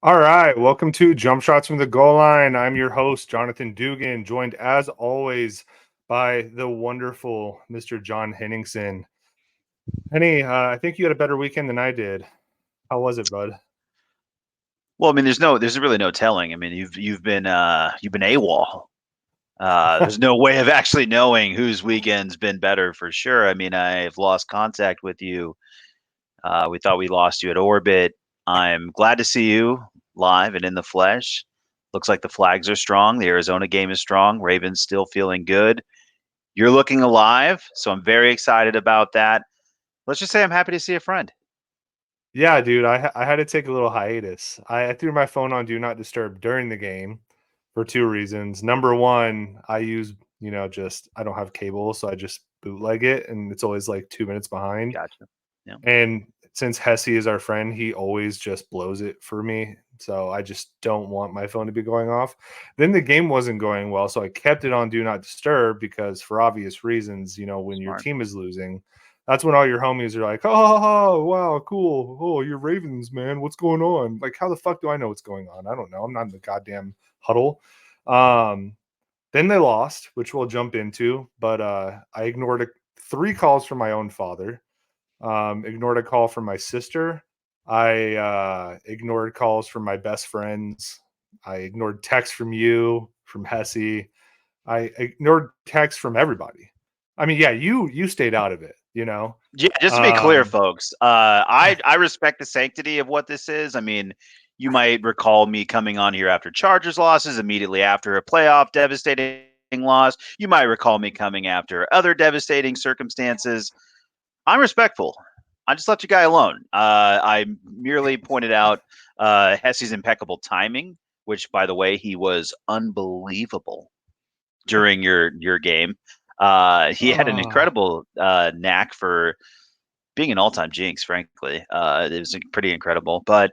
All right, welcome to Jump Shots from the Goal Line. I'm your host, Jonathan Dugan, joined as always by the wonderful Mr. John Henningsen. Henny, I think you had a better weekend than I did. How was it, bud? Well, I mean, there's really no telling. I mean, you've been AWOL. There's no way of actually knowing whose weekend's been better for sure. I mean, I've lost contact with you. We thought we lost you at Orbit. I'm glad to see you live and in the flesh. Looks like the flags are strong. The Arizona game is strong. Ravens still feeling good. You're looking alive, so I'm very excited about that. Let's just say I'm happy to see a friend. Yeah, dude, I had to take a little hiatus. I threw my phone on Do Not Disturb during the game for two reasons. Number one, I use, just I don't have cable, so I just bootleg it, and it's always like 2 minutes behind. Gotcha. Yeah, And since Hesse is our friend, he always just blows it for me. So I just don't want my phone to be going off. Then the game wasn't going well. So I kept it on Do Not Disturb because, for obvious reasons, when your smart. team is losing, that's when all your homies are like, oh, wow, cool. Oh, you're Ravens, man. What's going on? Like, how the fuck do I know what's going on? I don't know. I'm not in the goddamn huddle. Um, then they lost, which we'll jump into. But I ignored three calls from my own father. Ignored a call from my sister. I ignored calls from my best friends. I ignored texts from you, from Hesse. I ignored texts from everybody. I mean, yeah, you stayed out of it. Yeah, just to be clear, Um, folks, I respect the sanctity of what this is. I mean, you might recall me coming on here after Chargers losses, immediately after a playoff devastating loss. You might recall me coming after other devastating circumstances. I'm respectful. I just left you guy alone. I merely pointed out Hesse's impeccable timing, which, by the way, he was unbelievable during your game. He had an oh, incredible knack for being an all-time jinx, frankly. It was pretty incredible. But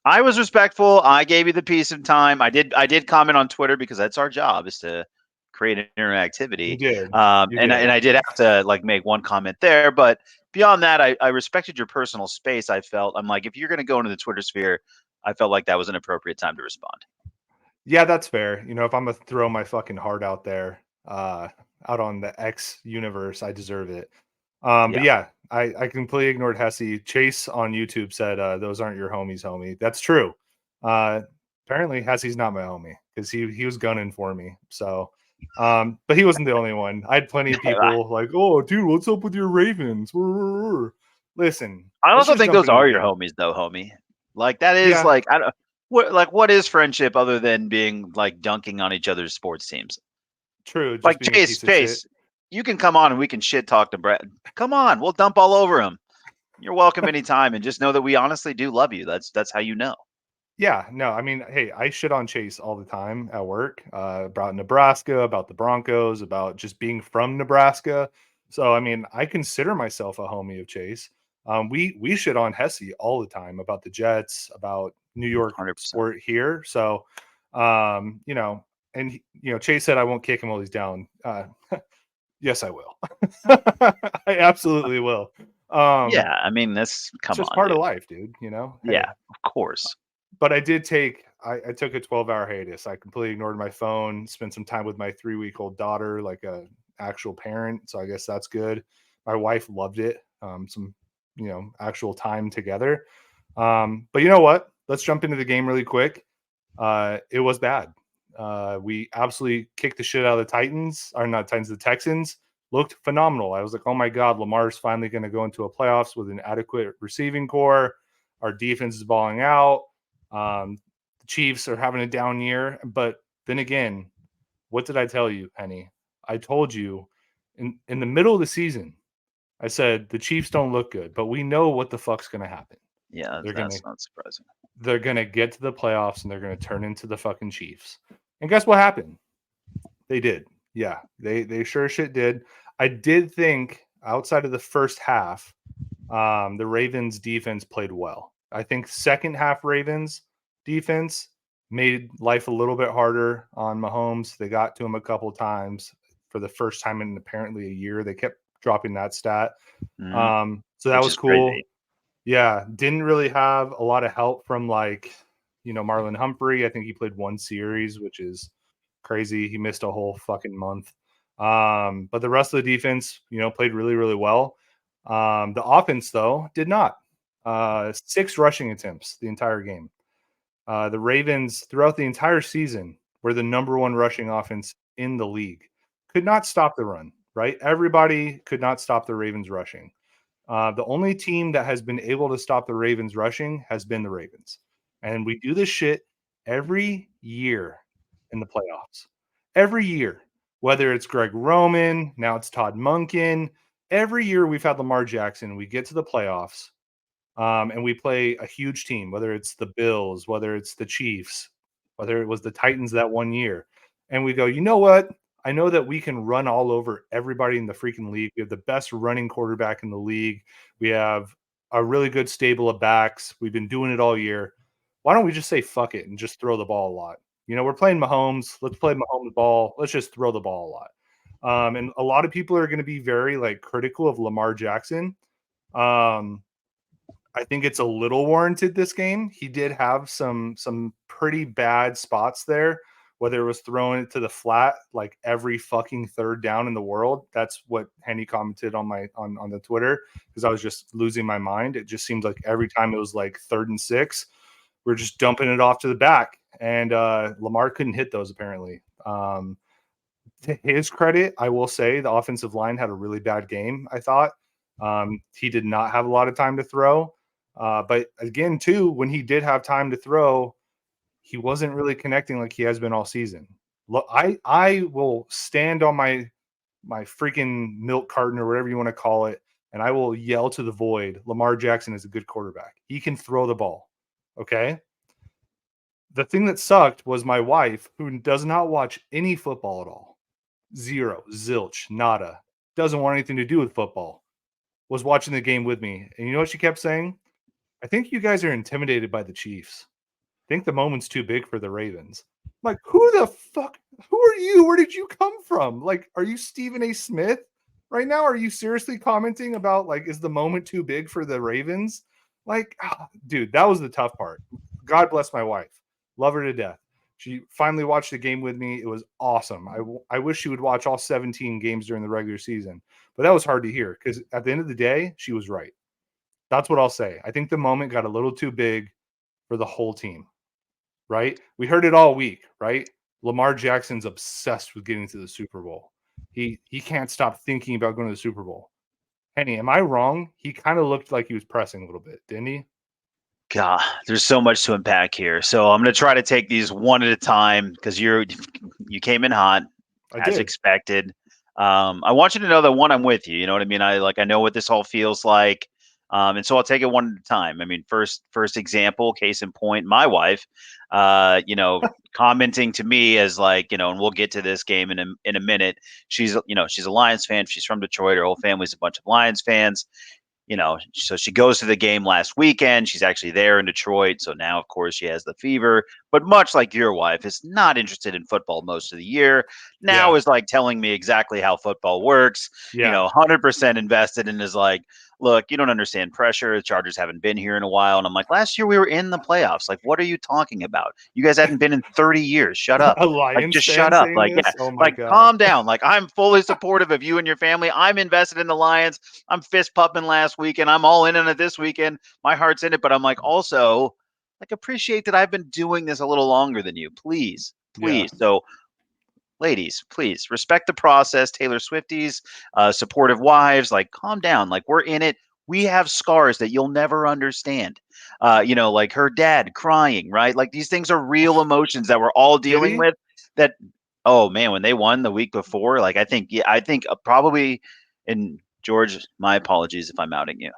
I was respectful. I gave you the piece of time. I did comment on Twitter because that's our job is to create you interactivity. did. You And did. I did have to like make one comment there, but beyond that, I respected your personal space. I felt I'm like if you're going to go into the Twitter sphere, I felt like that was an appropriate time to respond. Yeah, that's fair. If I'm gonna throw my fucking heart out there, out on the X universe, I deserve it. But Yeah. yeah, I completely ignored Hesse. Chase on YouTube said, "Those aren't your homies, homie." That's true. Uh, Apparently Hesse's not my homie because he was gunning for me. So, but he wasn't the only one. I had plenty of people like, "Oh, dude, what's up with your Ravens?" Listen, I let's also just think jump those into the are your game. homies, though, homie. Like that is Yeah, like I don't what is friendship other than being like dunking on each other's sports teams? true. Just Like being a piece of shit. Chase, you can come on and we can shit talk to Brett. Come on, we'll dump all over him. You're welcome anytime, and just know that we honestly do love you. That's how you know. Yeah, no, I mean, hey, I shit on Chase all the time at work, about Nebraska, about the Broncos, about just being from Nebraska. So, I mean, I consider myself a homie of Chase. We shit on Hesse all the time about the Jets, about New York 100%. sport here. So, um, you know, and Chase said I won't kick him while he's down. Yes, I will. I absolutely will. Um, Yeah, I mean that's it's come just on, part of dude. life, dude. Yeah, Hey, of course. but I took a 12-hour hiatus. I completely ignored my phone, spent some time with my 3-week-old daughter, like a actual parent. So I guess that's good. My wife loved it. Some, actual time together. But you know what? Let's jump into the game really quick. It was bad. We absolutely kicked the shit out of the Titans, or not Titans, the Texans. Looked phenomenal. I was like, oh my God, Lamar's finally going to go into a playoffs with an adequate receiving core. Our defense is balling out. The Chiefs are having a down year. But then again, what did I tell you, Penny? I told you in the middle of the season, I said the Chiefs don't look good, but we know what the fuck's going to happen. Yeah, They're gonna that's not surprising. they're gonna get to the playoffs and they're gonna turn into the fucking Chiefs. And guess what happened? They did. Yeah, they sure as shit did. I did think outside of the first half, the Ravens defense played well. I think second half Ravens defense made life a little bit harder on Mahomes. They got to him a couple times for the first time in apparently a year. They kept dropping that stat. Mhm. So that Which was is cool. crazy. Yeah, didn't really have a lot of help from like Marlon Humphrey. I think he played one series, which is crazy. He missed a whole fucking month. But the rest of the defense, played really, really well. The offense, though, did not. 6 rushing attempts the entire game. The Ravens, throughout the entire season, were the number 1 rushing offense in the league. Could not stop the run, right? Everybody could not stop the Ravens rushing. The only team that has been able to stop the Ravens rushing has been the Ravens. And we do this shit every year in the playoffs. Every year. Whether it's Greg Roman, now it's Todd Monken. Every year we've had Lamar Jackson, we get to the playoffs, and we play a huge team, whether it's the Bills, whether it's the Chiefs, whether it was the Titans that one year. And we go, you know what? I know that we can run all over everybody in the freaking league. We have the best running quarterback in the league. We have a really good stable of backs. We've been doing it all year. Why don't we just say fuck it and just throw the ball a lot? We're playing Mahomes. Let's play Mahomes ball. Let's just throw the ball a lot. And a lot of people are going to be very critical of Lamar Jackson. I think it's a little warranted this game. He did have some pretty bad spots there, whether it was throwing it to the flat like every fucking third down in the world. That's what Henny commented on on the Twitter, because I was just losing my mind. It just seemed like every time it was like 3rd and 6, we're just dumping it off to the back, and Lamar couldn't hit those apparently. To his credit, I will say the offensive line had a really bad game, I thought. He did not have a lot of time to throw. But again, too, when he did have time to throw, he wasn't really connecting like he has been all season. Look, I will stand on my freaking milk carton or whatever you want to call it, and I will yell to the void, Lamar Jackson is a good quarterback. He can throw the ball. Okay? The thing that sucked was my wife, who does not watch any football at all. Zero, zilch, nada. Doesn't want anything to do with football. Was watching the game with me. And you know what she kept saying? I think you guys are intimidated by the Chiefs. I think the moment's too big for the Ravens. I'm like, who the fuck? Who are you? Where did you come from? Like, are you Stephen A. Smith right now? Are you seriously commenting about is the moment too big for the Ravens? Dude, that was the tough part. God bless my wife. Love her to death. She finally watched the game with me. It was awesome. I wish she would watch all 17 games during the regular season, but that was hard to hear because at the end of the day, she was right. That's what I'll say. I think the moment got a little too big for the whole team, right? We heard it all week, right? Lamar Jackson's obsessed with getting to the Super Bowl. He can't stop thinking about going to the Super Bowl. Henny, am I wrong? He kind of looked like he was pressing a little bit, didn't he? God, there's so much to unpack here. So I'm going to try to take these one at a time because you came in hot I as did. expected. I want you to know that one, I'm with you. You know what I mean? I know what this all feels like. And so I'll take it one at a time. I mean, first example, case in point, my wife, commenting to me as and we'll get to this game in a minute. She's a Lions fan. She's from Detroit. Her whole family's a bunch of Lions fans. So she goes to the game last weekend. She's actually there in Detroit. So now, of course, she has the fever. But much like your wife, is not interested in football most of the year. Now Yeah. is telling me exactly how football works. Yeah. 100% invested and is like, look, you don't understand pressure. The Chargers haven't been here in a while. And I'm like, last year we were in the playoffs. Like, what are you talking about? You guys hadn't been in 30 years. Shut up. A Lions Just shut fan up. saying Yeah, this? Oh my God. calm down. I'm fully supportive of you and your family. I'm invested in the Lions. I'm fist pumping last weekend. I'm all in on it this weekend. My heart's in it, but I'm also appreciate that I've been doing this a little longer than you. Please, Yeah. please. So, ladies, please respect the process. Taylor Swifties, supportive wives, calm down. We're in it. We have scars that you'll never understand. Like her dad crying, right? These things are real emotions that we're all Did dealing he? with. That, oh man, when they won the week before, I think probably, and George, my apologies if I'm outing you.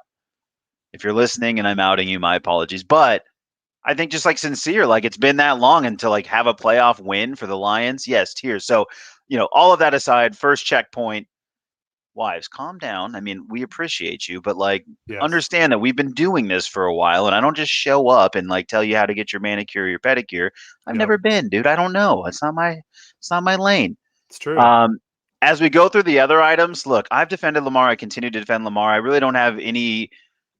If you're listening and I'm outing you, my apologies. But I think just sincere, it's been that long and to have a playoff win for the Lions. Yes, tears. So, all of that aside, first checkpoint, wives, calm down. I mean, we appreciate you, but Yes. understand that we've been doing this for a while and I don't just show up and tell you how to get your manicure or your pedicure. I've Yep. never been, dude. I don't know. It's not my lane. It's true. Um, as we go through the other items, look, I've defended Lamar. I continue to defend Lamar. I really don't have any.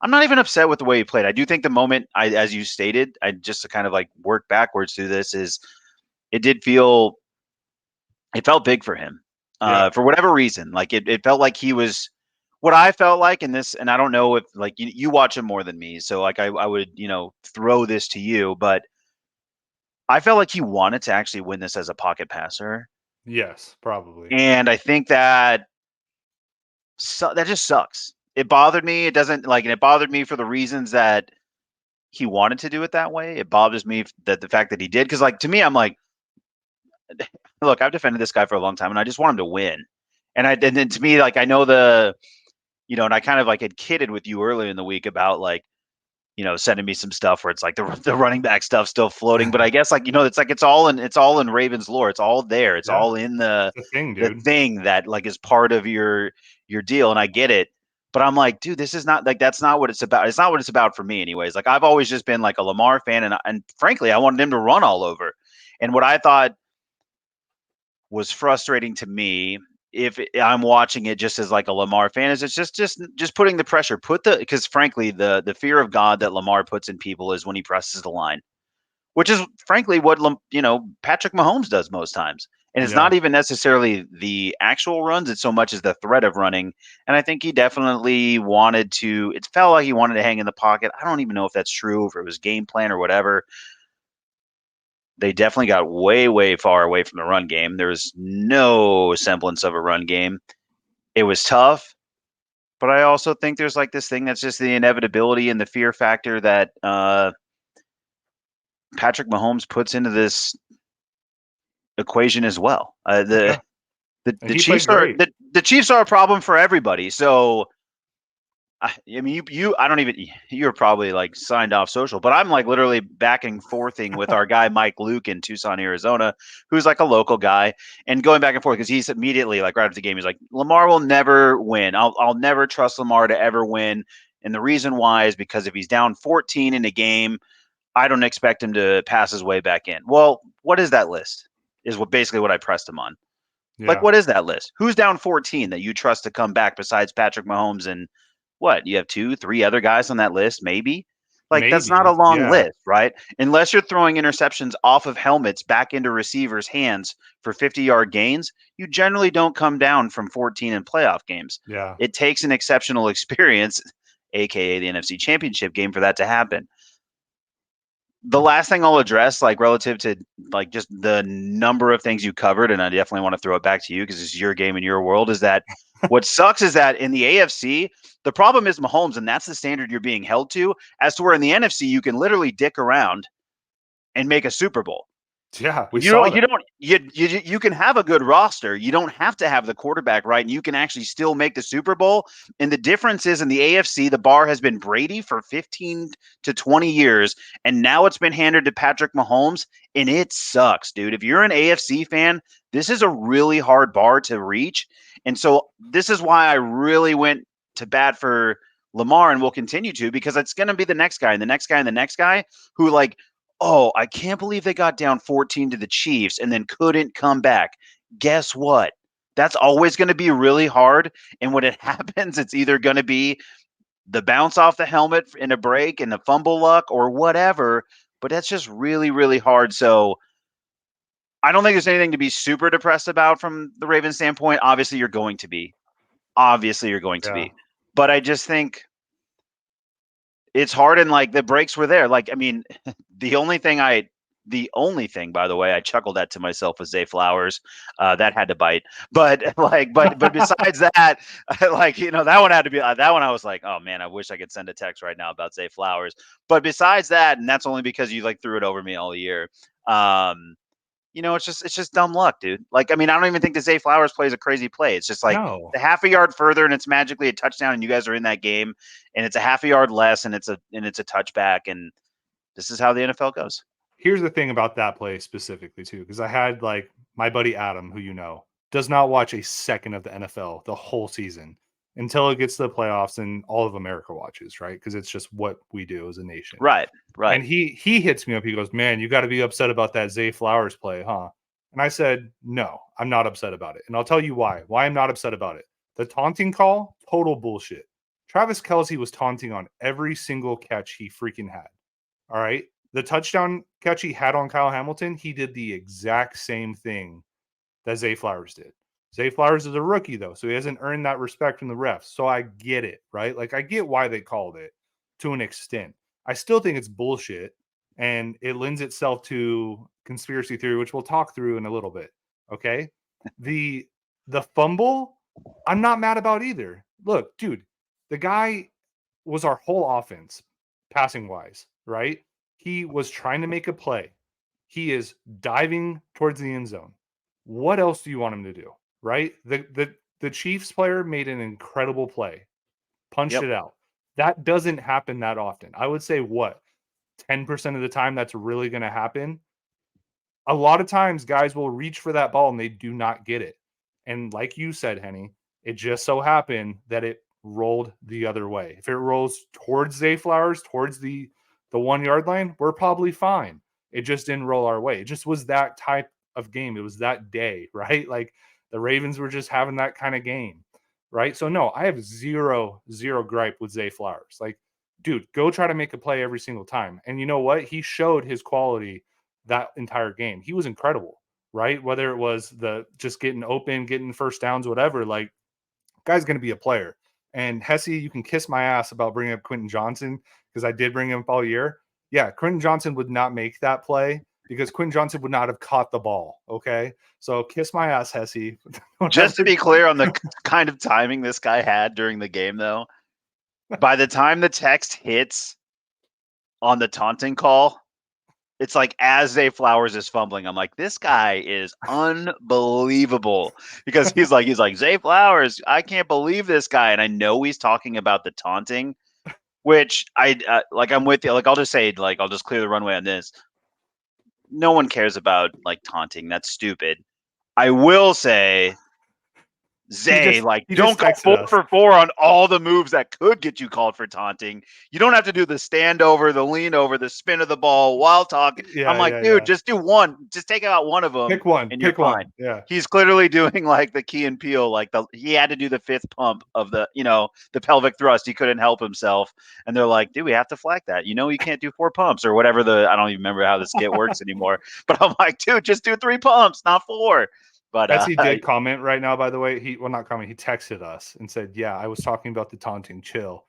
I'm not even upset with the way he played. I do think the moment as you stated, I just to kind of like work backwards through this is it did feel it felt big for him. Yeah. For whatever reason. Like it felt like he was what I felt like in this, and I don't know if like you watch him more than me, so like I would, throw this to you, but I felt like he wanted to actually win this as a pocket passer. Yes, probably. And I think that that just sucks. It bothered me. It doesn't like, and it bothered me for the reasons that he wanted to do it that way. It bothers me that the fact that he did, because like to me, I'm like, look, I've defended this guy for a long time, and I just want him to win. And then to me, like I know and I kind of like had kidded with you earlier in the week about like sending me some stuff where it's like the running back stuff still floating. But I guess like it's all in Ravens lore. It's all there. It's Yeah, all in the the thing, the dude. thing that like is part of your deal. And I get it. But I'm like, dude, this is not like that's not what it's about. It's not what it's about for me, anyways. Like I've always just been like a Lamar fan, and frankly, I wanted him to run all over. And what I thought was frustrating to me if I'm watching it just as like a Lamar fan is it's just putting the pressure, because frankly the fear of God that Lamar puts in people is when he presses the line, which is frankly what Patrick Mahomes does most times. And it's Yeah, not even necessarily the actual runs; it's so much as the threat of running. And I think he definitely wanted to. It felt like he wanted to hang in the pocket. I don't even know if that's true, if it was game plan or whatever. They definitely got way, way far away from the run game. There was no semblance of a run game. It was tough, but I also think there's like this thing that's just the inevitability and the fear factor that Patrick Mahomes puts into this equation as well. The yeah, the and the he played Chiefs are great. the Chiefs are a problem for everybody. So I mean, I don't even, you're probably like signed off social, but I'm like literally back and forthing with our guy, Mike Luke in Tucson, Arizona, who's like a local guy, and going back and forth because he's immediately like right after the game, he's like, Lamar will never win. I'll never trust Lamar to ever win. And the reason why is because if he's down 14 in a game, I don't expect him to pass his way back in. Well, what is that list? Is basically what I pressed him on. Like, Yeah, what is that list? Who's down 14 that you trust to come back besides Patrick Mahomes and what? You have 2, 3 other guys on that list, maybe? Like, that's not a maybe. long Yeah, list, right? Unless you're throwing interceptions off of helmets back into receivers' hands for 50-yard gains, you generally don't come down from 14 in playoff games. yeah. It takes an exceptional experience, aka the NFC Championship game, for that to happen. The last thing I'll address, like relative to like just the number of things you covered, and I definitely want to throw it back to you because it's your game in your world, is that what sucks is that in the AFC, the problem is Mahomes, and that's the standard you're being held to, as to where in the NFC, you can literally dick around and make a Super Bowl. Yeah, we You saw don't. that. You don't. You can have a good roster. You don't have to have the quarterback right, and you can actually still make the Super Bowl. And the difference is in the AFC, the bar has been Brady for 15 to 20 years, and now it's been handed to Patrick Mahomes, and it sucks, dude. If you're an AFC fan, this is a really hard bar to reach, and so this is why I really went to bat for Lamar, and will continue to, because it's going to be the next guy, and the next guy, and the next guy who like, oh, I can't believe they got down 14 to the Chiefs and then couldn't come back. Guess what? That's always going to be really hard. And when it happens, it's either going to be the bounce off the helmet in a break and a fumble luck or whatever. But that's just really, really hard. So I don't think there's anything to be super depressed about from the Ravens standpoint. Obviously, you're going to be. Obviously, you're going to Yeah, be. But I just think it's hard, and like the breaks were there. Like, I mean, the only thing, by the way, I chuckled at to myself was Zay Flowers. That had to bite. But but besides that, like, that one had to be that one. I was like, oh man, I wish I could send a text right now about Zay Flowers. But besides that, and that's only because you like threw it over me all year. Um, it's just dumb luck, dude. Like, I mean, I don't even think the Zay Flowers plays a crazy play. It's just like no. the half a yard further and it's magically a touchdown, and you guys are in that game, and it's a half a yard less and it's a touchback, and this is how the NFL goes. Here's the thing about that play specifically too, because I had like my buddy Adam, who does not watch a second of the NFL the whole season until it gets to the playoffs and all of America watches, right? Because it's just what we do as a nation. Right, right. And he hits me up. He goes, "Man, you got to be upset about that Zay Flowers play, huh?" And I said, "No, I'm not upset about it. And I'll tell you why. Why I'm not upset about it. The taunting call, total bullshit. Travis Kelce was taunting on every single catch he freaking had. All right. The touchdown catch he had on Kyle Hamilton, he did the exact same thing that Zay Flowers did. Zay Flowers is a rookie, though, so he hasn't earned that respect from the refs. So I get it, right? Like, I get why they called it to an extent. I still think it's bullshit, and it lends itself to conspiracy theory, which we'll talk through in a little bit. Okay. The fumble, I'm not mad about either. Look, dude, the guy was our whole offense, passing wise, right? He was trying to make a play. He is diving towards the end zone. What else do you want him to do? Right? The Chiefs player made an incredible play, punched Yep. it out. That doesn't happen that often. I would say 10% of the time that's really going to happen. A lot of times guys will reach for that ball and they do not get it. And like you said, Henny, it just so happened that it rolled the other way. If it rolls towards Zay Flowers, towards the 1 yard line, we're probably fine. It just didn't roll our way. It just was that type of game. It was that day, right? Like the Ravens were just having that kind of game, right? So no, I have zero gripe with Zay Flowers. Like, dude, go try to make a play every single time. And you know what? He showed his quality that entire game. He was incredible, right? Whether it was the just getting open, getting first downs, whatever, like guy's going to be a player. And Hesse, you can kiss my ass about bringing up Quentin Johnson because I did bring him up all year. Yeah, Quentin Johnson would not make that play because Quentin Johnson would not have caught the ball. Okay. So kiss my ass, Hesse. Just to be clear on the kind of timing this guy had during the game, though, by the time the text hits on the taunting call, it's like as Zay Flowers is fumbling, I'm like, this guy is unbelievable because he's like Zay Flowers, I can't believe this guy, and I know he's talking about the taunting, which I'm with you. Like I'll just say, like I'll just clear the runway on this. No one cares about like taunting. That's stupid. I will say Zay, like, he just don't go texted us. 4 for 4 on all the moves that could get you called for taunting. You don't have to do the stand over, the lean over, the spin of the ball while talking. I'm like, dude, just do one. Just take out one of them, and you're fine. Yeah. He's clearly doing like the Key and Peele, like he had to do the 5th pump of the pelvic thrust. He couldn't help himself, and they're like, dude, we have to flag that. You can't do 4 pumps or whatever. I don't even remember how the skit works anymore. But I'm like, dude, just do 3 pumps, not 4. But Betsy did comment right now, by the way. He texted us and said, yeah, I was talking about the taunting. Chill.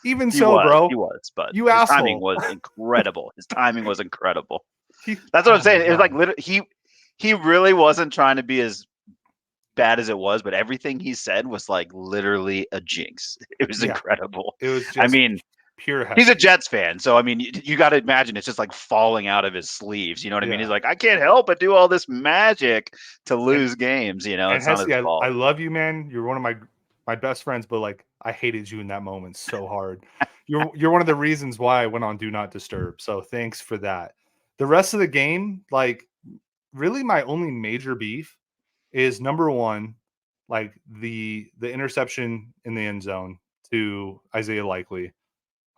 Even so, bro. He was, but you his asshole. timing was incredible. His timing was incredible. That's what I'm saying. It was like literally, he really wasn't trying to be as bad as it was, but everything he said was like literally a jinx. It was incredible. It was just pure heaven. He's a Jets fan, so I mean, you got to imagine it's just like falling out of his sleeves. You know what I mean? He's like, I can't help but do all this magic to lose games. It's not his fault. I love you, man. You're one of my best friends, but like I hated you in that moment so hard. You're one of the reasons why I went on Do Not Disturb. So thanks for that. The rest of the game, like really my only major beef is number one, like the interception in the end zone to Isaiah Likely.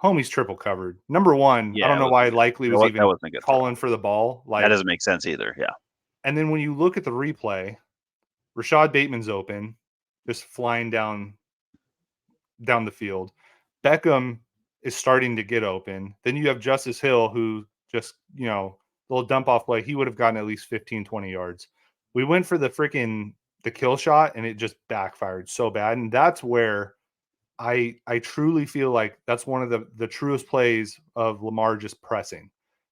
Homie's triple covered. Number one, I don't know why Likely was even calling for the ball. Like that doesn't make sense either. Yeah. And then when you look at the replay, Rashad Bateman's open, just flying down the field. Beckham is starting to get open. Then you have Justice Hill, who just, little dump off play. He would have gotten at least 15, 20 yards. We went for the kill shot, and it just backfired so bad. And that's where I truly feel like that's one of the truest plays of Lamar just pressing.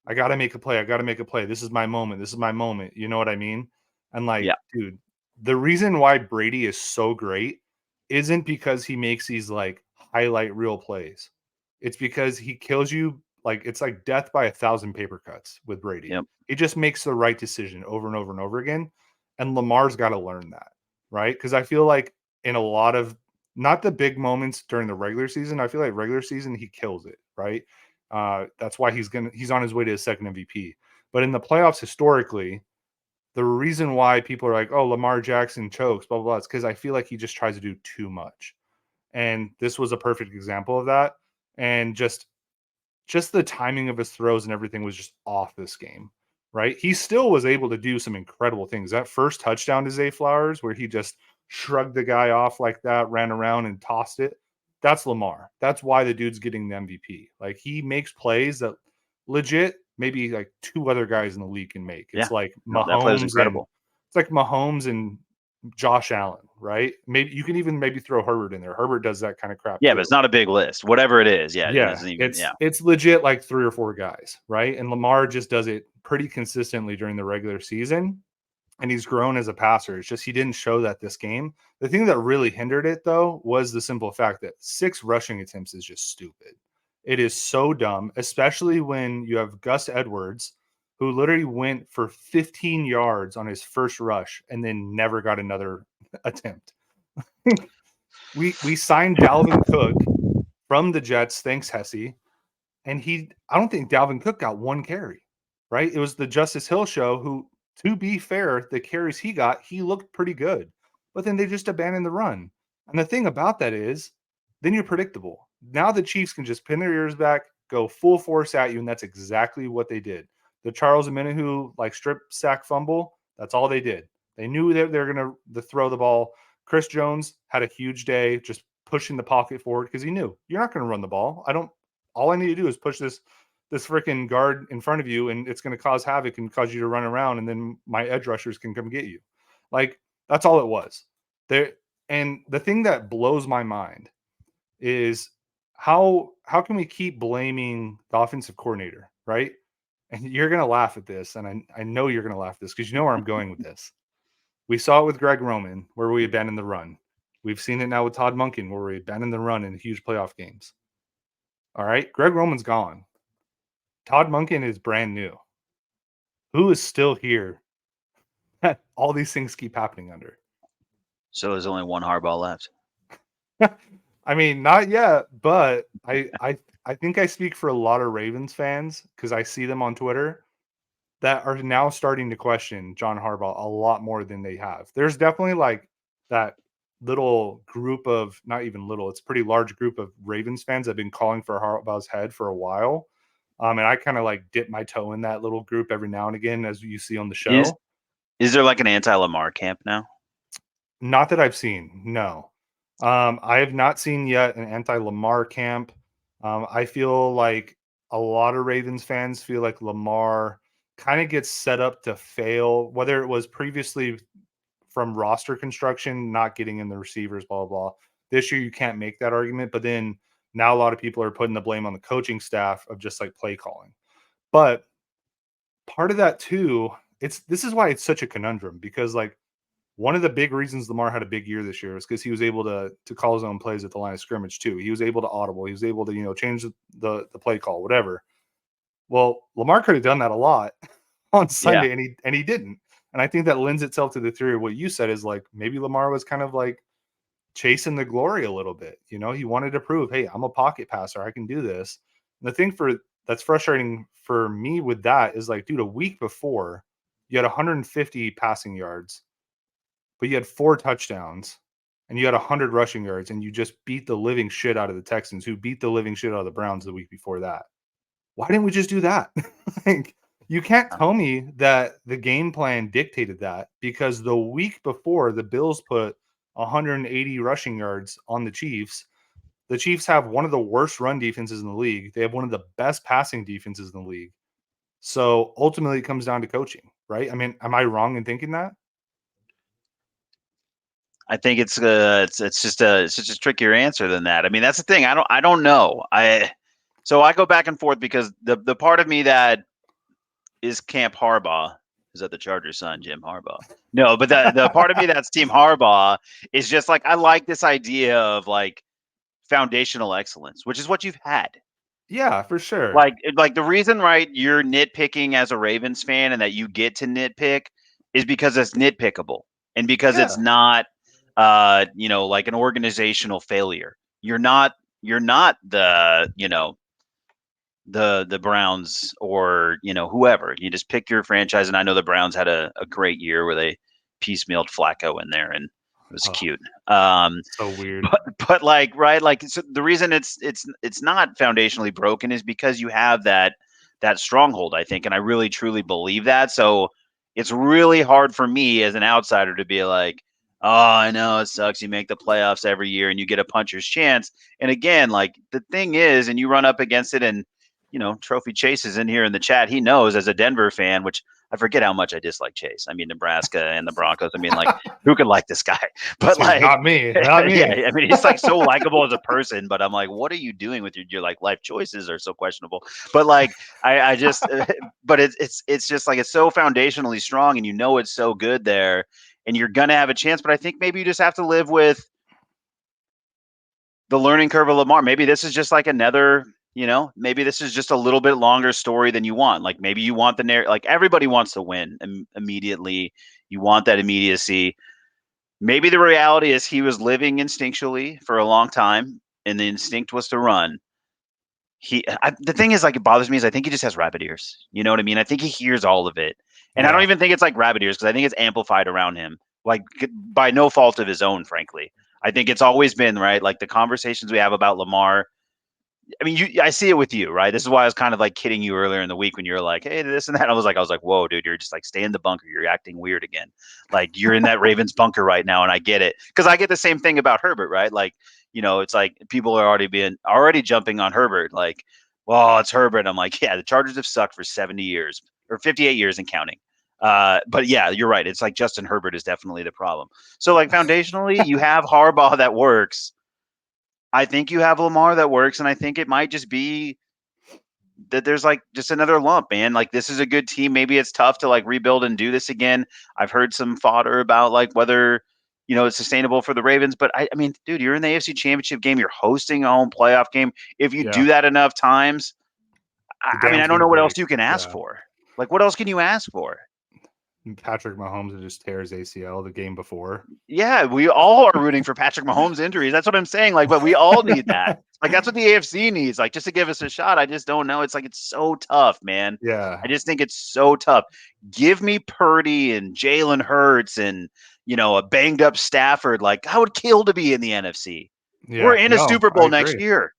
I got to make a play. I got to make a play. This is my moment. This is my moment. You know what I mean? And dude, the reason why Brady is so great isn't because he makes these like highlight reel plays. It's because he kills you. Like it's like death by 1,000 paper cuts with Brady. Yep. He just makes the right decision over and over and over again. And Lamar's got to learn that, right? Because I feel like in a lot of not the big moments during the regular season. I feel like regular season, he kills it, right? That's why he's on his way to his second MVP. But in the playoffs, historically, the reason why people are like, oh, Lamar Jackson chokes, blah, blah, blah, it's because I feel like he just tries to do too much. And this was a perfect example of that. And just the timing of his throws and everything was just off this game, right? He still was able to do some incredible things. That first touchdown to Zay Flowers, where he just shrugged the guy off like that, ran around and tossed it. That's Lamar. That's why the dude's getting the MVP. Like, he makes plays that legit maybe like two other guys in the league can make. Yeah. It's like No, that play was Mahomes and incredible. Josh Allen, right? Maybe you can even maybe throw Herbert in there. Herbert does that kind of crap Yeah, but too. it's not a big list. Whatever it is, yeah, it Yeah, isn't even. Yeah, it's legit like three or four guys, right? And Lamar just does it pretty consistently during the regular season, and he's grown as a passer. It's just he didn't show that this game. The thing that really hindered it though was the simple fact that 6 rushing attempts is just stupid. It is so dumb, especially when you have Gus Edwards, who literally went for 15 yards on his first rush and then never got another attempt. We signed Dalvin Cook from the Jets. Thanks, Hesse. And I don't think Dalvin Cook got one carry, right? It was the Justice Hill show who, to be fair, the carries he got, he looked pretty good. But then they just abandoned the run. And the thing about that is, then you're predictable. Now the Chiefs can just pin their ears back, go full force at you, and that's exactly what they did. The Charles Omenihu like strip sack fumble, that's all they did. They knew that they're going to throw the ball. Chris Jones had a huge day just pushing the pocket forward because he knew you're not going to run the ball. All I need to do is push this freaking guard in front of you, and it's going to cause havoc and cause you to run around, and then my edge rushers can come get you. Like, that's all it was. There, and the thing that blows my mind is how can we keep blaming the offensive coordinator, right? And you're going to laugh at this, and I know you're going to laugh at this because you know where I'm going with this. We saw it with Greg Roman, where we abandoned the run. We've seen it now with Todd Monken, where we abandoned the run in huge playoff games. All right, Greg Roman's gone. Todd Monken is brand new. Who is still here that all these things keep happening under? so there's only one Harbaugh left. I mean, not yet, but I think I speak for a lot of Ravens fans because I see them on Twitter that are now starting to question John Harbaugh a lot more than they have. There's definitely like that little group of, not even little, it's a pretty large group of Ravens fans that have been calling for Harbaugh's head for a while. And I kind of like dip my toe in that little group every now and again, as you see on the Is show. is there like an anti-Lamar camp now? Not that I've seen, no. I have not seen yet an anti-Lamar camp. I feel like a lot of Ravens fans feel like Lamar kind of gets set up to fail, whether it was previously from roster construction, not getting in the receivers, blah, blah, blah. This year, you can't make that argument. But then now a lot of people are putting the blame on the coaching staff of just like play calling. But part of that too, this is why it's such a conundrum because like one of the big reasons Lamar had a big year this year is because he was able to call his own plays at the line of scrimmage too. He was able to audible. He was able to change the play call, whatever. Well, Lamar could have done that a lot on Yeah. Sunday, and he didn't. And I think that lends itself to the theory of what you said is like maybe Lamar was kind of like chasing the glory a little bit. He wanted to prove, hey, I'm a pocket passer. I can do this. And the thing that's frustrating for me with that is like, dude, a week before you had 150 passing yards, but you had 4 touchdowns and you had 100 rushing yards, and you just beat the living shit out of the Texans, who beat the living shit out of the Browns the week before that. Why didn't we just do that? Like, you can't tell me that the game plan dictated that because the week before the Bills put 180 rushing yards on the Chiefs. The Chiefs have one of the worst run defenses in the league. They have one of the best passing defenses in the league. So ultimately, it comes down to coaching, right? I mean, am I wrong in thinking that? I think it's just a trickier answer than that. I mean, that's the thing. I don't know. So I go back and forth because the part of me that is Camp Harbaugh is that the Chargers son, Jim Harbaugh. No, but the part of me that's Team Harbaugh is just like I like this idea of like foundational excellence, which is what you've had. Yeah, for sure. Like the reason, right, you're nitpicking as a Ravens fan and that you get to nitpick is because it's nitpickable and because it's Yeah. not like an organizational failure. You're not the Browns or whoever. You just pick your franchise, and I know the Browns had a great year where they piecemealed Flacco in there and it was Oh, cute. so weird. But like right, like so the reason it's not foundationally broken is because you have that stronghold, I think, and I really truly believe that. So it's really hard for me as an outsider to be like, Oh, I know it sucks. You make the playoffs every year and you get a puncher's chance. And again, like the thing is, and you run up against it, and Trophy Chase is in here in the chat. He knows as a Denver fan, which I forget how much I dislike Chase. I mean, Nebraska and the Broncos. I mean, like, who could like this guy? But Dude, like, not me, not yeah, me. I mean, he's like so likable as a person. But I'm like, what are you doing with your like life choices are so questionable. But like, I just, but it's just like it's so foundationally strong, and it's so good there and you're going to have a chance. But I think maybe you just have to live with the learning curve of Lamar. Maybe this is just like another, maybe this is just a little bit longer story than you want. Like maybe you want the narrative, like everybody wants to win immediately. You want that immediacy. Maybe the reality is he was living instinctually for a long time and the instinct was to run. The thing is, like, it bothers me is I think he just has rabbit ears. You know what I mean? I think he hears all of it, and I don't Yeah, even think it's like rabbit ears because I think it's amplified around him, like by no fault of his own. Frankly, I think it's always been right. Like the conversations we have about Lamar, I mean, I see it with you, right? This is why I was kind of like kidding you earlier in the week when you were like, "Hey, this and that." I was like, "Whoa, dude, you're just like stay in the bunker. You're acting weird again. Like you're in that Ravens bunker right now." And I get it because I get the same thing about Herbert, right? Like, it's like people are already jumping on Herbert. Like, well, it's Herbert. I'm like, yeah, the Chargers have sucked for 70 years or 58 years and counting. But yeah, you're right. It's like Justin Herbert is definitely the problem. So like foundationally, you have Harbaugh that works. I think you have Lamar that works, and I think it might just be that there's like just another lump, man. Like this is a good team. Maybe it's tough to like rebuild and do this again. I've heard some fodder about like whether it's sustainable for the Ravens, but I mean, dude, you're in the AFC Championship game. You're hosting a home playoff game. If you yeah. do that enough times, The I mean, I dam's don't gonna know what break. else you can ask Yeah. for. Like, what else can you ask for? Patrick Mahomes just tears ACL the game before. Yeah, we all are rooting for Patrick Mahomes' injuries. That's what I'm saying. Like, but we all need that. Like, that's what the AFC needs. Like, just to give us a shot. I just don't know. It's like it's so tough, man. Yeah. I just think it's so tough. Give me Purdy and Jalen Hurts and a banged up Stafford. Like, I would kill to be in the NFC. We're Yeah. in a No, Super I Bowl next agree. year.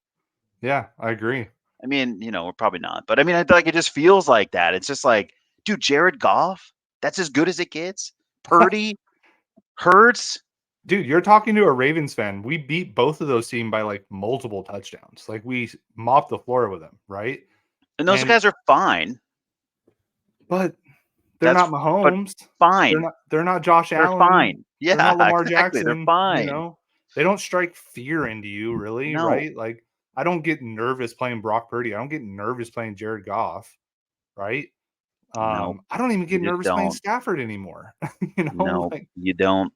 Yeah, I agree. I mean, we're probably not, but I mean, I feel like it just feels like that. It's just like, dude, Jared Goff, that's as good as it gets. Purdy, Hurts. Dude, you're talking to a Ravens fan. We beat both of those teams by like multiple touchdowns. Like we mopped the floor with them, right? And those And guys are fine. but they're That's not but Mahomes. fine. They're not Josh They're Allen. fine. They're Yeah, not Lamar exactly. They're Jackson, fine. They don't strike fear into you, really, No, right? Like I don't get nervous playing Brock Purdy. I don't get nervous playing Jared Goff, right? no, I don't even you get just nervous playing don't. Stafford anymore. No, Like you don't.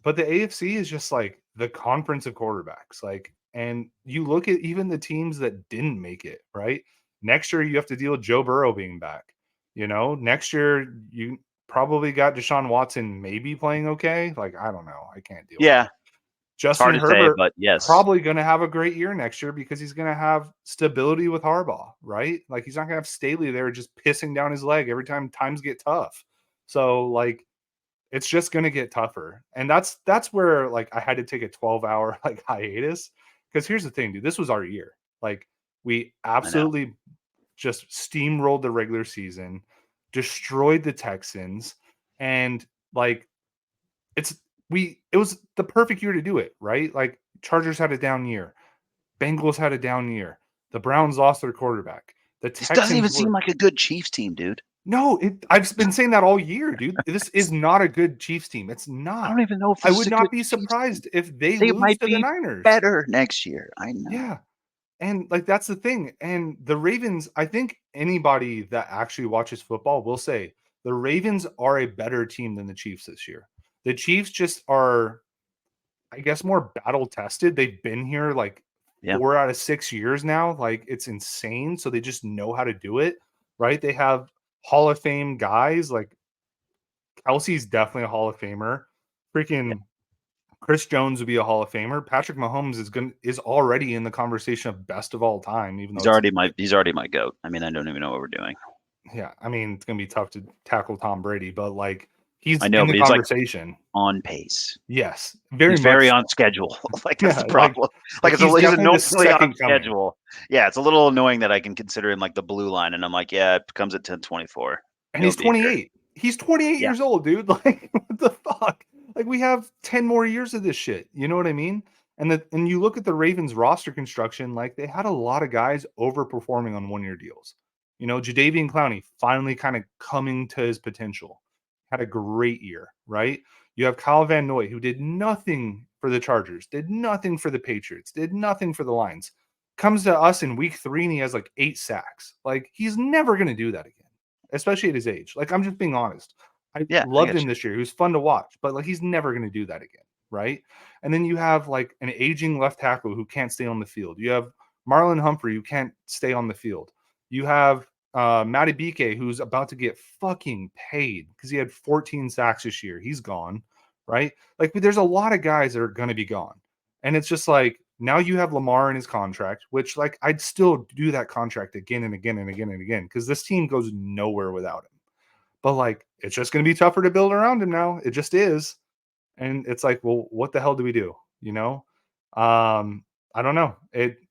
but the AFC is just like the conference of quarterbacks. Like, and you look at even the teams that didn't make it, right? Next year, you have to deal with Joe Burrow being back. Next year, you probably got Deshaun Watson maybe playing okay. Like, I don't know. I can't deal with Yeah, it. it's hard Justin to say, Herbert but yes. probably going to have a great year next year because he's going to have stability with Harbaugh, right? Like, he's not going to have Staley there just pissing down his leg every time times get tough. So, like, it's just going to get tougher. And that's where like I had to take a 12-hour like hiatus because here's the thing, dude, this was our year. Like we I know. absolutely just steamrolled the regular season, destroyed the Texans, and like it was the perfect year to do it, right? Like Chargers had a down year, Bengals had a down year, the Browns lost their quarterback, the This doesn't even Texans seem were like a good Chiefs team, dude. no, I've been saying that all year, dude. This is not a good Chiefs team. It's I not. don't even know if I this is would a good not be Chiefs team. surprised if they They lose might to the be Niners. better next year. I know. Yeah. And like that's the thing. And the Ravens, I think anybody that actually watches football will say the Ravens are a better team than the Chiefs this year. The Chiefs just are, I guess, more battle tested. They've been here like Yeah, 4 out of 6 years now. Like it's insane. So they just know how to do it, right? They have Hall of Fame guys like Kelsey's definitely a Hall of Famer. yeah. Freaking Chris Jones would be a Hall of Famer. Patrick Mahomes is already in the conversation of best of all time, even though He's it's already my goat. I mean, I don't even know what we're doing. yeah. I mean, it's gonna be tough to tackle Tom Brady, but like he's I know, in but the he's like conversation. on pace. Yes, very He's much very so. on schedule. Like that's Yeah, the problem. Like like he's he's definitely the annoyingly on second coming. schedule. Yeah, it's a little annoying that I can consider him like the blue line, and I'm like, yeah, it comes at 10:24. And He'll he's be here. 28. He's 28 Yeah, years old, dude. Like, what the fuck? Like we have 10 more years of this shit. You know what I mean? And you look at the Ravens roster construction, like they had a lot of guys overperforming on 1-year deals. You know, Jadeveon Clowney finally kind of coming to his potential. Had a great year, right? You have Kyle Van Noy, who did nothing for the Chargers, did nothing for the Patriots, did nothing for the Lions. Comes to us in week 3 and he has like 8 sacks. Like he's never going to do that again, especially at his age. Like I'm just being honest. I Yeah, I loved get him you. this year. He was fun to watch, but like he's never going to do that again, right? And then you have like an aging left tackle who can't stay on the field. You have Marlon Humphrey who can't stay on the field. You have Matty BK who's about to get fucking paid because he had 14 sacks this year. He's gone, right? Like there's a lot of guys that are going to be gone, and it's just like now you have Lamar in his contract, which like I'd still do that contract again and again and again and again because this team goes nowhere without him. But like, it's just going to be tougher to build around him now. It just is. And it's like, well, what the hell do we do? You know? I don't know.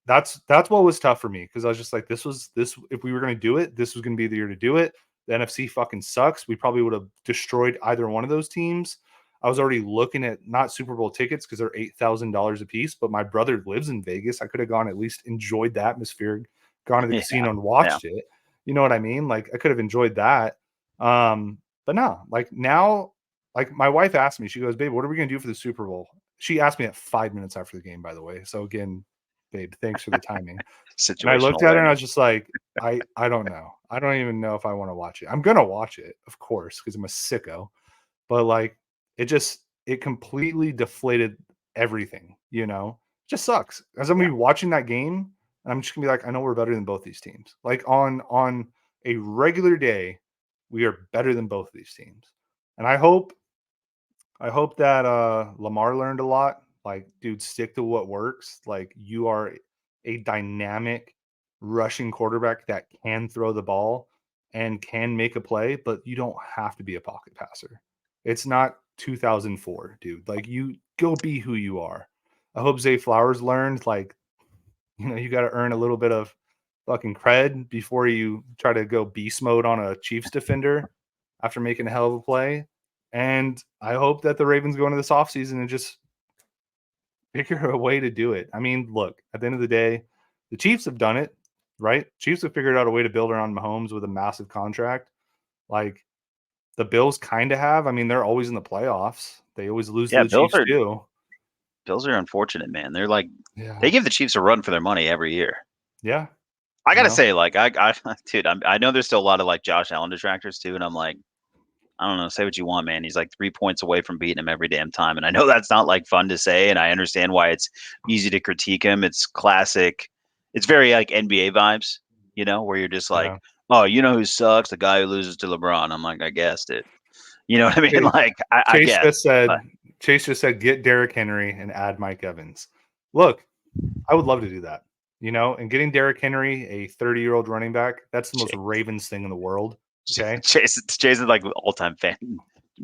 That's what was tough for me because I was just like, this if we were going to do it, this was going to be the year to do it. The NFC fucking sucks. We probably would have destroyed either one of those teams. I was already looking at not Super Bowl tickets because they're $8,000 a piece, but my brother lives in Vegas. I could have gone at least enjoyed the atmosphere, gone to the Yeah, casino and yeah. watched it. You know what I mean? Like I could have enjoyed that. But no, like now, like my wife asked me, she goes, "Babe, what are we gonna do for the Super Bowl?" She asked me at 5 minutes after the game, by the way. So again, babe, thanks for the timing. And I looked Situational at her and I awareness. was just like, I don't know. I don't even know if I want to watch it. I'm gonna watch it, of course, because I'm a sicko. But like it completely deflated everything, you know? It just sucks. As I'm Yeah. gonna be watching that game, and I'm just gonna be like, I know we're better than both these teams. Like on a regular day, we are better than both of these teams. And I hope that Lamar learned a lot. Like, dude, stick to what works. Like, you are a dynamic rushing quarterback that can throw the ball and can make a play, but you don't have to be a pocket passer. It's not 2004, dude. Like, you go be who you are. I hope Zay Flowers learned, like, you got to earn a little bit of fucking cred before you try to go beast mode on a Chiefs defender after making a hell of a play. And I hope that the Ravens go into this offseason and just figure a way to do it. I mean, look, at the end of the day, the Chiefs have done it, right? Chiefs have figured out a way to build around Mahomes with a massive contract. Like the Bills kind of have. I mean, they're always in the playoffs. They always lose to Yeah, the Chiefs too. Bills are unfortunate, man. They're like they Yeah. give the Chiefs a run for their money every year. Yeah. I You gotta know? say, like, I dude, I know there's still a lot of like Josh Allen detractors too, and I'm like, I don't know, say what you want, man. He's like 3 points away from beating him every damn time, and I know that's not like fun to say, and I understand why it's easy to critique him. It's classic. It's very like NBA vibes, where you're just like, Yeah. oh, you know who sucks? The guy who loses to LeBron. I'm like, I guessed it. You know what I mean? Hey, Like, I Chase guess, just said but Chase just said get Derrick Henry and add Mike Evans. Look, I would love to do that. And getting Derrick Henry, a 30-year-old running back, that's the most Ravens thing in the world. Okay. Jason's like all time fan.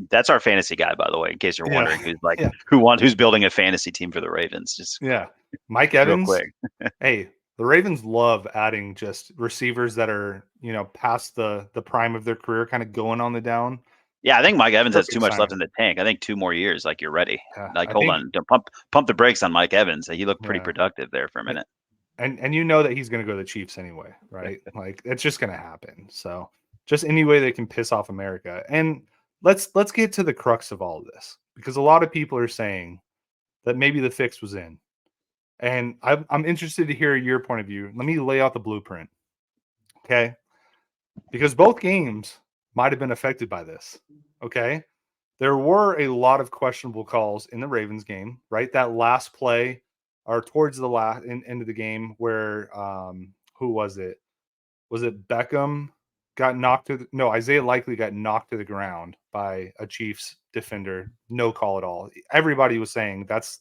That's our fantasy guy, by the way, in case you're Yeah. wondering who's like Yeah. who's building a fantasy team for the Ravens. Just Yeah. Mike real Evans. quick. Hey, the Ravens love adding just receivers that are, past the prime of their career, kind of going on the down. Yeah, I think Mike Evans has too Perfect much left signing. in the tank. I think 2 more years, like you're ready. Yeah. Like, I hold think, on, don't pump the brakes on Mike Evans. He looked pretty yeah. productive there for a minute. And you know that he's going to go to the Chiefs anyway, right? Like it's just going to happen. So just any way they can piss off America. And let's get to the crux of all of this because a lot of people are saying that maybe the fix was in. And I'm interested to hear your point of view. Let me lay out the blueprint, okay? Because both games might have been affected by this, okay? There were a lot of questionable calls in the Ravens game, right? That last play or towards the last end of the game where who was it? Was it Beckham got knocked to no, Isaiah Likely got knocked to the ground by a Chiefs defender. No call at all. Everybody was saying that's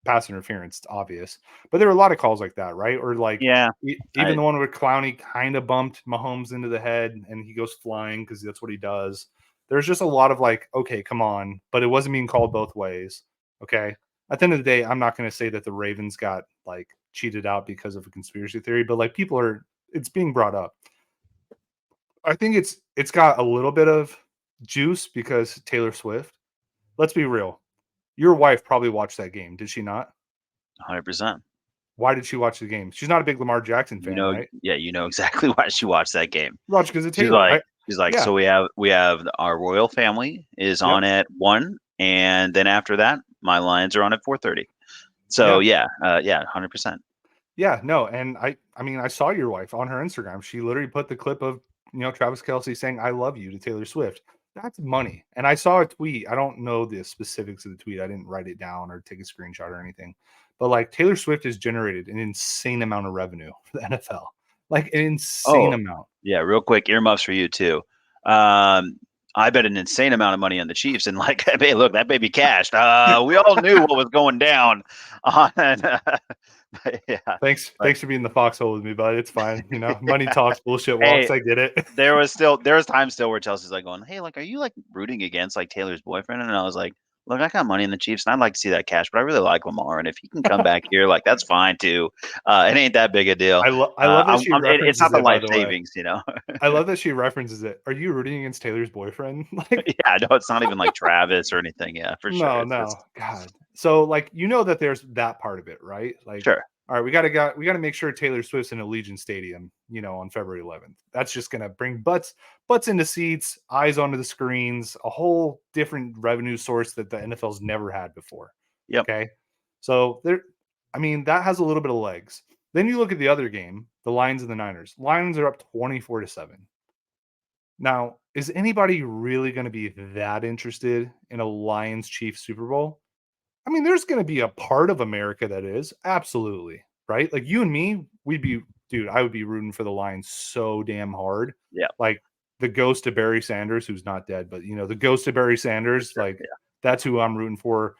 pass interference, it's obvious. But there were a lot of calls like that, right? Or like Yeah, even the one where Clowney kind of bumped Mahomes into the head and he goes flying because that's what he does. There's just a lot of like, okay, come on, but it wasn't being called both ways. Okay. At the end of the day, I'm not going to say that the Ravens got like cheated out because of a conspiracy theory, but like it's being brought up. I think it's got a little bit of juice because Taylor Swift. let's be real. Your wife probably watched that game, did she not? 100%. Why did she watch the game? She's not a big Lamar Jackson fan, right? You know exactly why she watched that game. Watch because of She's Taylor. like she's like, Yeah, "So we have our royal family is yep, on at 1, and then after that, my Lions are on at 4:30." So, yeah. yeah, 100%. Yeah, no, and I mean, I saw your wife on her Instagram. She literally put the clip of, Travis Kelce saying "I love you" to Taylor Swift. That's money. And I saw a tweet. I don't know the specifics of the tweet. I didn't write it down or take a screenshot or anything. But like Taylor Swift has generated an insane amount of revenue for the NFL. Like an insane Oh, amount. yeah, real quick, earmuffs for you too. Um, I bet an insane amount of money on the Chiefs, and like, hey, look, that baby cashed. We all knew what was going down on, yeah, but Thanks for being the foxhole with me, bud. It's fine. Money talks, bullshit walks. hey, I get it. there was times still where Chelsea's like going, "Hey, like, are you like rooting against like Taylor's boyfriend?" And I was like, "Look, I got money in the Chiefs, and I'd like to see that cash, but I really like Lamar, and if he can come back here, like, that's fine too. It ain't that big a deal. I love that she It's references not the it, by life the way. savings, you know." I love that she references it. Are you rooting against Taylor's boyfriend? Like, Yeah, no, it's not even like Travis or anything. Yeah, for sure. no, It's no. just God. So like that there's that part of it, right? Like, sure. all right, we gotta make sure Taylor Swift's in Allegiant Stadium, on February 11th. That's just gonna bring butts into seats, eyes onto the screens, a whole different revenue source that the NFL's never had before. Yep. Okay. So I mean, that has a little bit of legs. Then you look at the other game, the Lions and the Niners. Lions are up 24-7. Now, is anybody really going to be that interested in a Lions Chiefs Super Bowl? I mean, there's going to be a part of America that is absolutely right. Like you and me, dude, I would be rooting for the Lions so damn hard. Yeah, Like the ghost of Barry Sanders, who's not dead, but the ghost of Barry for Sanders, sure. like Yeah. that's who I'm rooting for.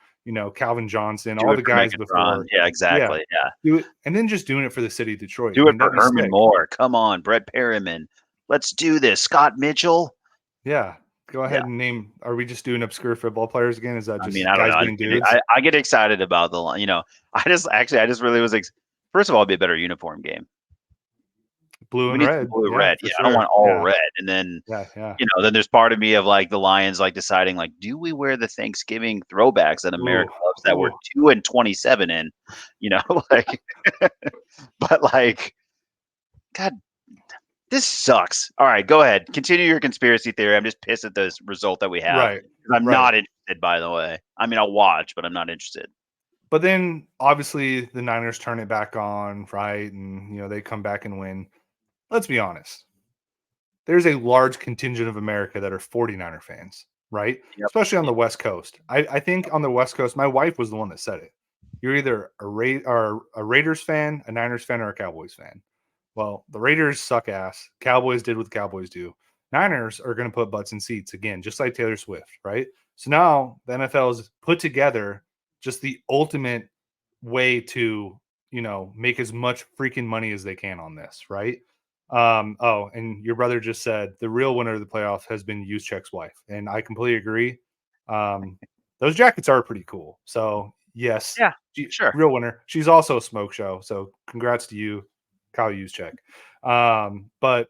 Calvin Johnson, Do all it the for guys Megatron. before. Yeah, Yeah, exactly. Yeah. do it, and then just doing it for the city of Detroit. I Do it mean, for that'd be Herman sick. Moore. Come on, Brett Perriman. Let's do this. Scott Mitchell. Yeah. Go Yeah. ahead and name. Are we just doing obscure football players again? Is that I mean, just I don't guys know. being dudes? I get excited about I just really was. First of all, it'd be a better uniform game. Blue We and need some red. blue Yeah, red. for Yeah, I don't sure. want all Yeah. red. And then Yeah. Yeah. then there's part of me of like the Lions like deciding like, do we wear the Thanksgiving throwbacks that Ooh. America loves that we're Ooh. 2-27 in, like, but like, God, this sucks. All right, go ahead. Continue your conspiracy theory. I'm just pissed at this result that we have Right. because I'm Right. not interested. By the way, I mean I'll watch, but I'm not interested. But then obviously the Niners turn it back on, right? And they come back and win. Let's be honest. There's a large contingent of America that are 49er fans, right? Yep. Especially on the West Coast. I think on the West Coast, my wife was the one that said it. You're either a Raiders fan, a Niners fan, or a Cowboys fan. Well, the Raiders suck ass. Cowboys did what the Cowboys do. Niners are going to put butts in seats again, just like Taylor Swift, right? So now the NFL has put together just the ultimate way to, make as much freaking money as they can on this, right? Oh, and your brother just said the real winner of the playoff has been Juszczyk's wife, and I completely agree. Those jackets are pretty cool. So yes, Yeah, sure. real winner. She's also a smoke show. So congrats to you, Kyle Juszczyk. But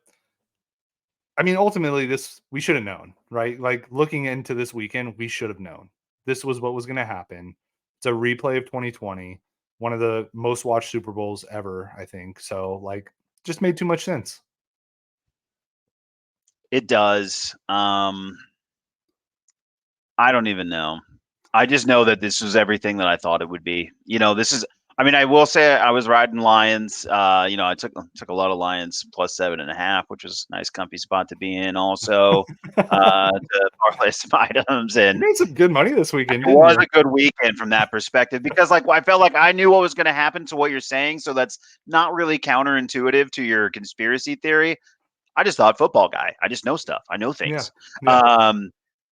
I mean, ultimately, this we should have known, right? Like looking into this weekend, we should have known this was what was going to happen. It's a replay of 2020, one of the most watched Super Bowls ever, I think. So, like, just made too much sense. It does. I don't even know. I just know that this was everything that I thought it would be. This is. I mean, I will say I was riding Lions. I took a lot of Lions plus 7.5, which was a nice, comfy spot to be in. Also, to parlay some items, You and made some good money this it weekend, didn't was you? a good weekend from that perspective because, like, I felt like I knew what was going to happen to what you're saying. So that's not really counterintuitive to your conspiracy theory. I just thought football guy. I just know stuff. I know Yeah, things. yeah. Um,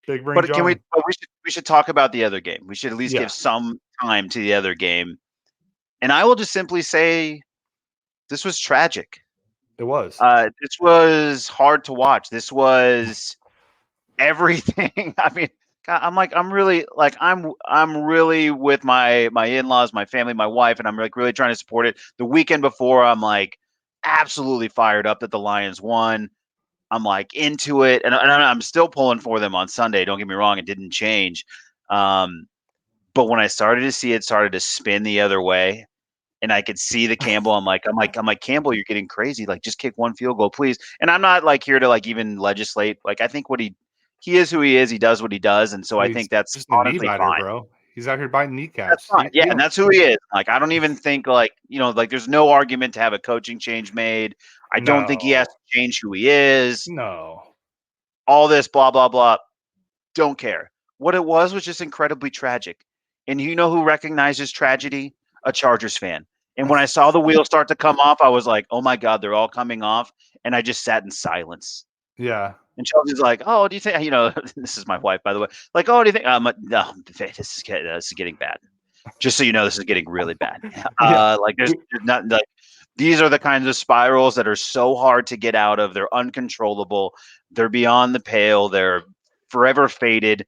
Big Brain but can we? John. But we should talk about the other game. We should at least Yeah, give some time to the other game. And I will just simply say this was tragic. it was. This was hard to watch. This was everything. I mean, God, I'm really with my in-laws, my family, my wife, and I'm like really trying to support it. The weekend before, I'm like absolutely fired up that the Lions won. I'm like into it, and I'm still pulling for them on Sunday. Don't get me wrong; it didn't change. But when I started to see it started to spin the other way, and I could see the Campbell, I'm like, Campbell, you're getting crazy. Like, just kick one field goal, please. And I'm not like here to like even legislate. Like, I think he is who he is. He does what he does, and so Well, I he's think that's just a knee honestly biter, fine. bro. He's out here biting That's kneecaps. fine. Yeah, He and don't. that's who he is. Like, I don't even think like like there's no argument to have a coaching change made. I don't think he has No, to change who he is. no. All this blah blah blah. Don't care. What it was just incredibly tragic. And you know who recognizes tragedy? A Chargers fan. And when I saw the wheels start to come off, I was like, oh my God, they're all coming off. And I just sat in silence. Yeah, And Chelsea's like, oh, do you think, this is my wife, by the way. Like, oh, do you think, no, this is getting bad. Just so you know, this is getting really bad. yeah. Like, there's not, like, these are the kinds of spirals that are so hard to get out of. They're uncontrollable. They're beyond the pale. They're forever faded.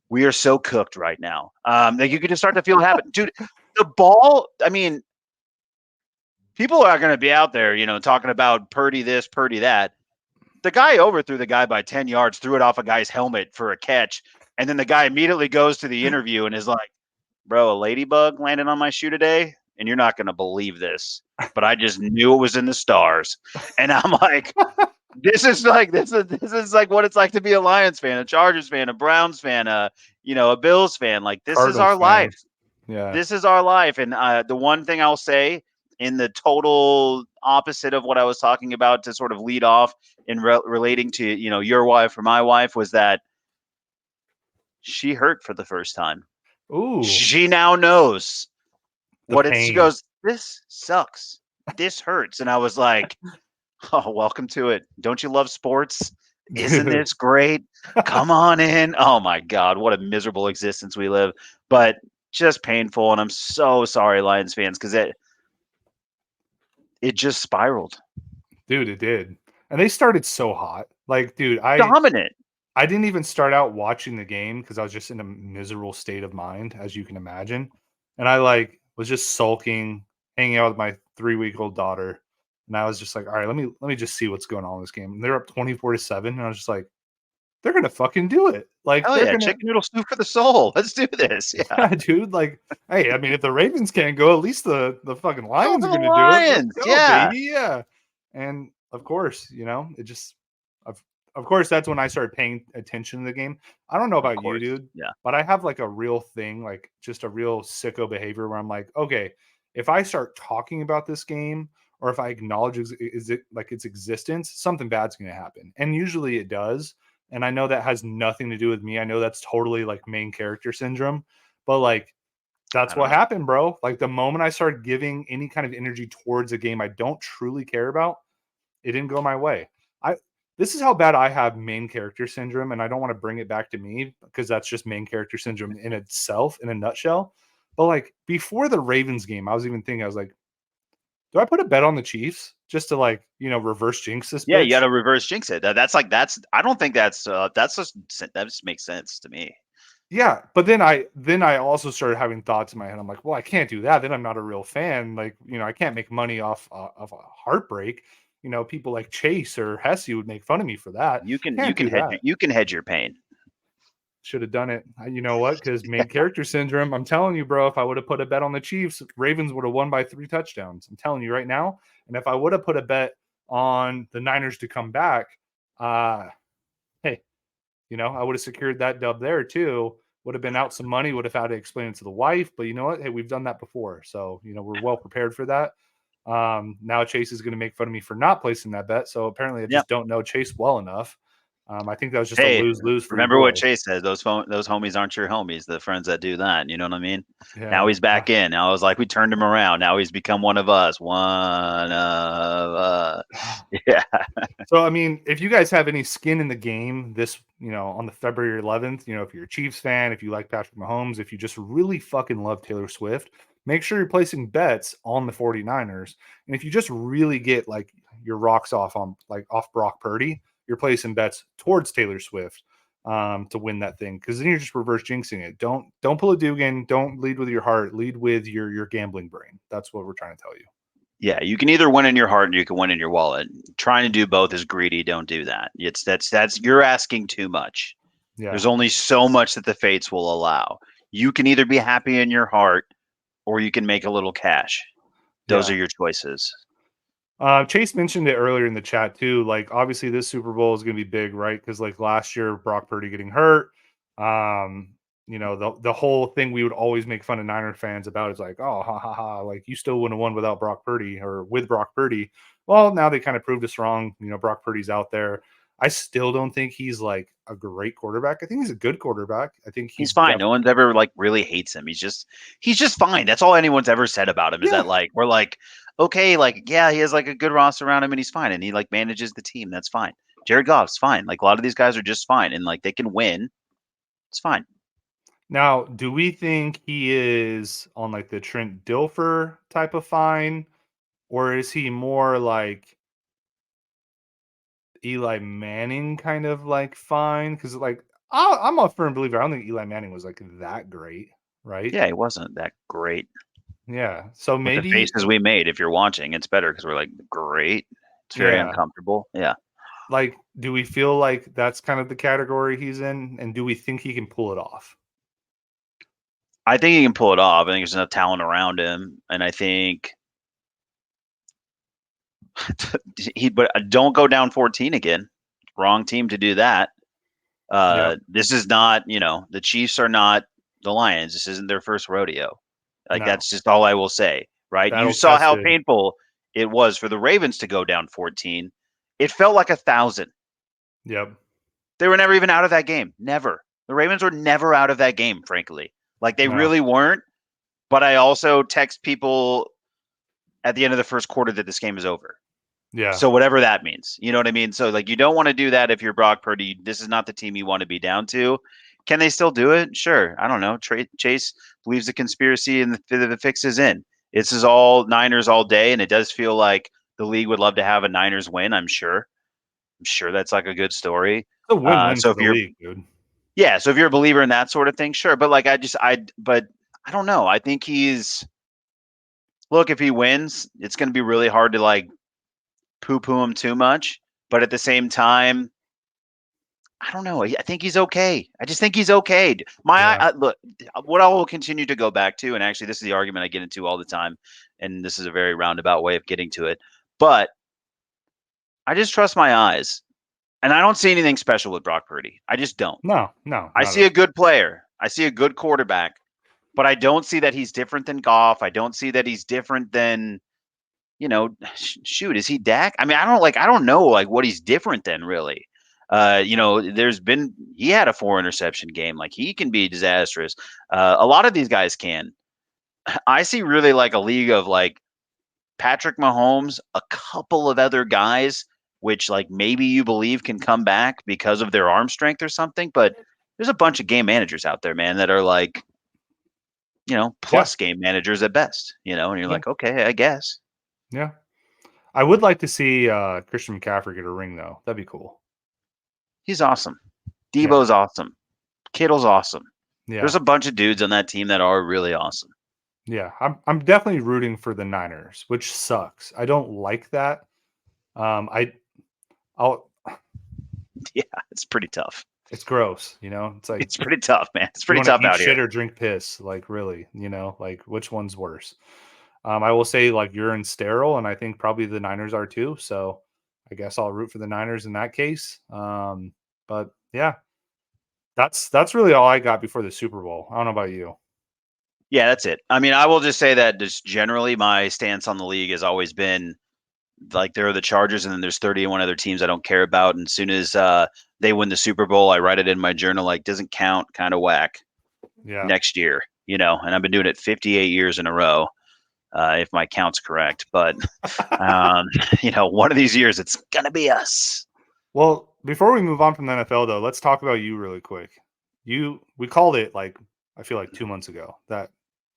We are so cooked right now. Like, you could just start to feel it happen. Dude, the ball, I mean, people are going to be out there, talking about Purdy this, Purdy that. The guy overthrew the guy by 10 yards, threw it off a guy's helmet for a catch. And then the guy immediately goes to the interview and is like, bro, a ladybug landed on my shoe today. And you're not going to believe this, but I just knew it was in the stars. And I'm like, this is like what it's like to be a Lions fan, a Chargers fan, a Browns fan, a Bills fan. Like, this is Cardinals our fan. life. Yeah. This is our life. And the one thing I'll say, in the total opposite of what I was talking about to sort of lead off in relating to your wife or my wife, was that she hurt for the first time. Ooh, She now knows the what it's. She pain. goes, this sucks. This hurts. And I was like, oh, welcome to it. Don't you love sports? Isn't Dude. this great? Come on in. Oh my God, what a miserable existence we live. But just painful. And I'm so sorry, Lions fans, because it just spiraled. Dude, it did. And they started so hot. Like, dude, Dominant. I didn't even start out watching the game because I was just in a miserable state of mind, as you can imagine. And I was just sulking, hanging out with my 3-week-old daughter. And I was just like, all right, let me just see what's going on in this game. And they're up 24-7. And I was just like, they're gonna fucking do it. Like, Oh they're yeah, gonna chicken noodle soup for the soul. Let's do this. Yeah. yeah, dude. Like, hey, I mean, if the Ravens can't go, at least the fucking Go Lions the are gonna do it. Let's Lions. go, Yeah. baby. Yeah. And of course, it just of course that's when I started paying attention to the game. I don't know Of about you, course. dude, Yeah. but I have like a real thing, like just a real sicko behavior where I'm like, okay, if I start talking about this game or if I acknowledge is it like its existence, something bad's gonna happen. And usually it does. And I know that has nothing to do with me. I know that's totally like main character syndrome, but like I that's don't what know. happened, bro. Like the moment I started giving any kind of energy towards a game I don't truly care about, it didn't go my way. I This is how bad I have main character syndrome, and I don't want to bring it back to me because that's just main character syndrome in itself in a nutshell. But like before the Ravens game, I was even thinking, I was like, do I put a bet on the Chiefs just to reverse jinx this Yeah, you got bitch? to reverse jinx it. I don't think that's just that just makes sense to me. Yeah, but then I also started having thoughts in my head. I'm like, well, I can't do that. Then I'm not a real fan. Like, I can't make money off of a heartbreak. People like Chase or Hesse would make fun of me for that. You can Can't do that. hedge your pain. Should have done it. You know what? Because main character syndrome. I'm telling you, bro. If I would have put a bet on the Chiefs, Ravens would have won by 3 touchdowns. I'm telling you right now. And if I would have put a bet on the Niners to come back, hey, I would have secured that dub there too. Would have been out some money, would have had to explain it to the wife. But you know what? Hey, we've done that before. So, we're well prepared for that. Now Chase is going to make fun of me for not placing that bet. So apparently I Yeah. just don't know Chase well enough. I think that was just a Hey, lose-lose for your remember what boy. Chase said? Those homies aren't your homies. The friends that do that. You know what I mean? Now Yeah. he's back in. Now I was like, we turned him around. Now he's become one of us. One of us. Yeah. So, I mean, if you guys have any skin in the game this, on the February 11th, if you're a Chiefs fan, if you like Patrick Mahomes, if you just really fucking love Taylor Swift, make sure you're placing bets on the 49ers. And if you just really get like your rocks off on off Brock Purdy, you're placing bets towards Taylor Swift to win that thing. Because then you're just reverse jinxing it. Don't pull a Dugan. Don't lead with your heart. Lead with your gambling brain. That's what we're trying to tell you. Yeah, you can either win in your heart or you can win in your wallet. Trying to do both is greedy. Don't do that. That's you're asking too much. Yeah. There's only so much that the fates will allow. You can either be happy in your heart or you can make a little cash. Those Yeah. are your choices. Chase mentioned it earlier in the chat too. Like, obviously, this Super Bowl is going to be big, right? Because like last year, Brock Purdy getting hurt. Um, the whole thing we would always make fun of Niner fans about is like, oh, ha ha ha, like you still wouldn't have won without Brock Purdy or with Brock Purdy. Well, now they kind of proved us wrong. Brock Purdy's out there. I still don't think he's like a great quarterback. I think he's a good quarterback. I think He's he's fine. No definitely, one's ever like really hates him. He's just fine. That's all anyone's ever said about him is yeah. that like we're like, okay, like yeah, he has like a good roster around him and he's fine and he like manages the team. That's fine. Jared Goff's fine. Like a lot of these guys are just fine and like they can win. It's fine. Now, do we think he is on like the Trent Dilfer type of fine, or is he more like Eli Manning kind of like fine? Because like I'm a firm believer. I don't think Eli Manning was like that great, right? Yeah, he wasn't that great. Yeah. So With the maybe, faces we made, if you're watching, it's better because we're like, great. It's very yeah. uncomfortable. Yeah. Like, do we feel like that's kind of the category he's in, and do we think he can pull it off? I think he can pull it off. I think there's enough talent around him. And I think but don't go down 14 again. Wrong team to do that. Yeah. This is not, the Chiefs are not the Lions. This isn't their first rodeo. Like No. that's just all I will say, right? You Battle saw how tested. painful it was for the Ravens to go down 14. It felt like 1,000. Yep. They were never even out of that game. Never. The Ravens were never out of that game, frankly. Like they No. really weren't. But I also text people at the end of the first quarter that this game is over. Yeah. So whatever that means, you know what I mean? So like you don't want to do that if you're Brock Purdy. This is not the team you want to be down to. Can they still do it? Sure. I don't know. Chase believes the conspiracy and the fix is in. This is all Niners all day, and it does feel like the league would love to have a Niners win. I'm sure that's like a good story. It's a win-win So for if the you're league, dude. yeah, so if you're a believer in that sort of thing, sure. But like but I don't know. I think he's look if he wins, it's going to be really hard to like poo-poo him too much. But at the same time, I don't know. I think he's okay. I just think he's okay. Yeah. Look, what I will continue to go back to, and actually, this is the argument I get into all the time, and this is a very roundabout way of getting to it. But I just trust my eyes, and I don't see anything special with Brock Purdy. I just don't. No, no, I not at see a all. good player. I see a good quarterback, but I don't see that he's different than Goff. I don't see that he's different than shoot, is he Dak? I mean, I don't know like what he's different than really. He had a 4 interception game. Like he can be disastrous. A lot of these guys can. I see really like a league of like Patrick Mahomes, a couple of other guys, which like maybe you believe can come back because of their arm strength or something. But there's a bunch of game managers out there, man, that are like, Yeah. plus game managers at best, and you're Yeah. like, okay, I guess. Yeah. I would like to see Christian McCaffrey get a ring though. That'd be cool. He's awesome. Yeah. Debo's awesome. Kittle's awesome. Yeah. There's a bunch of dudes on that team that are really awesome. Yeah. I'm definitely rooting for the Niners, which sucks. I don't like that. I I'll Yeah, it's pretty tough. it's gross, It's like It's pretty tough, man. It's you pretty want to tough eat out shit here. or drink piss, like really, like which one's worse? I will say like urine sterile, and I think probably the Niners are too. So I guess I'll root for the Niners in that case. But yeah, that's really all I got before the Super Bowl. I don't know about you. Yeah, that's it. I mean, I will just say that just generally my stance on the league has always been like there are the Chargers and then there's 31 other teams I don't care about. And as soon as they win the Super Bowl, I write it in my journal like doesn't count, kind of whack Yeah. next year, and I've been doing it 58 years in a row. If my count's correct, but um, one of these years it's gonna be us. Well, before we move on from the NFL, though, let's talk about you really quick. We called it like I feel like 2 months ago that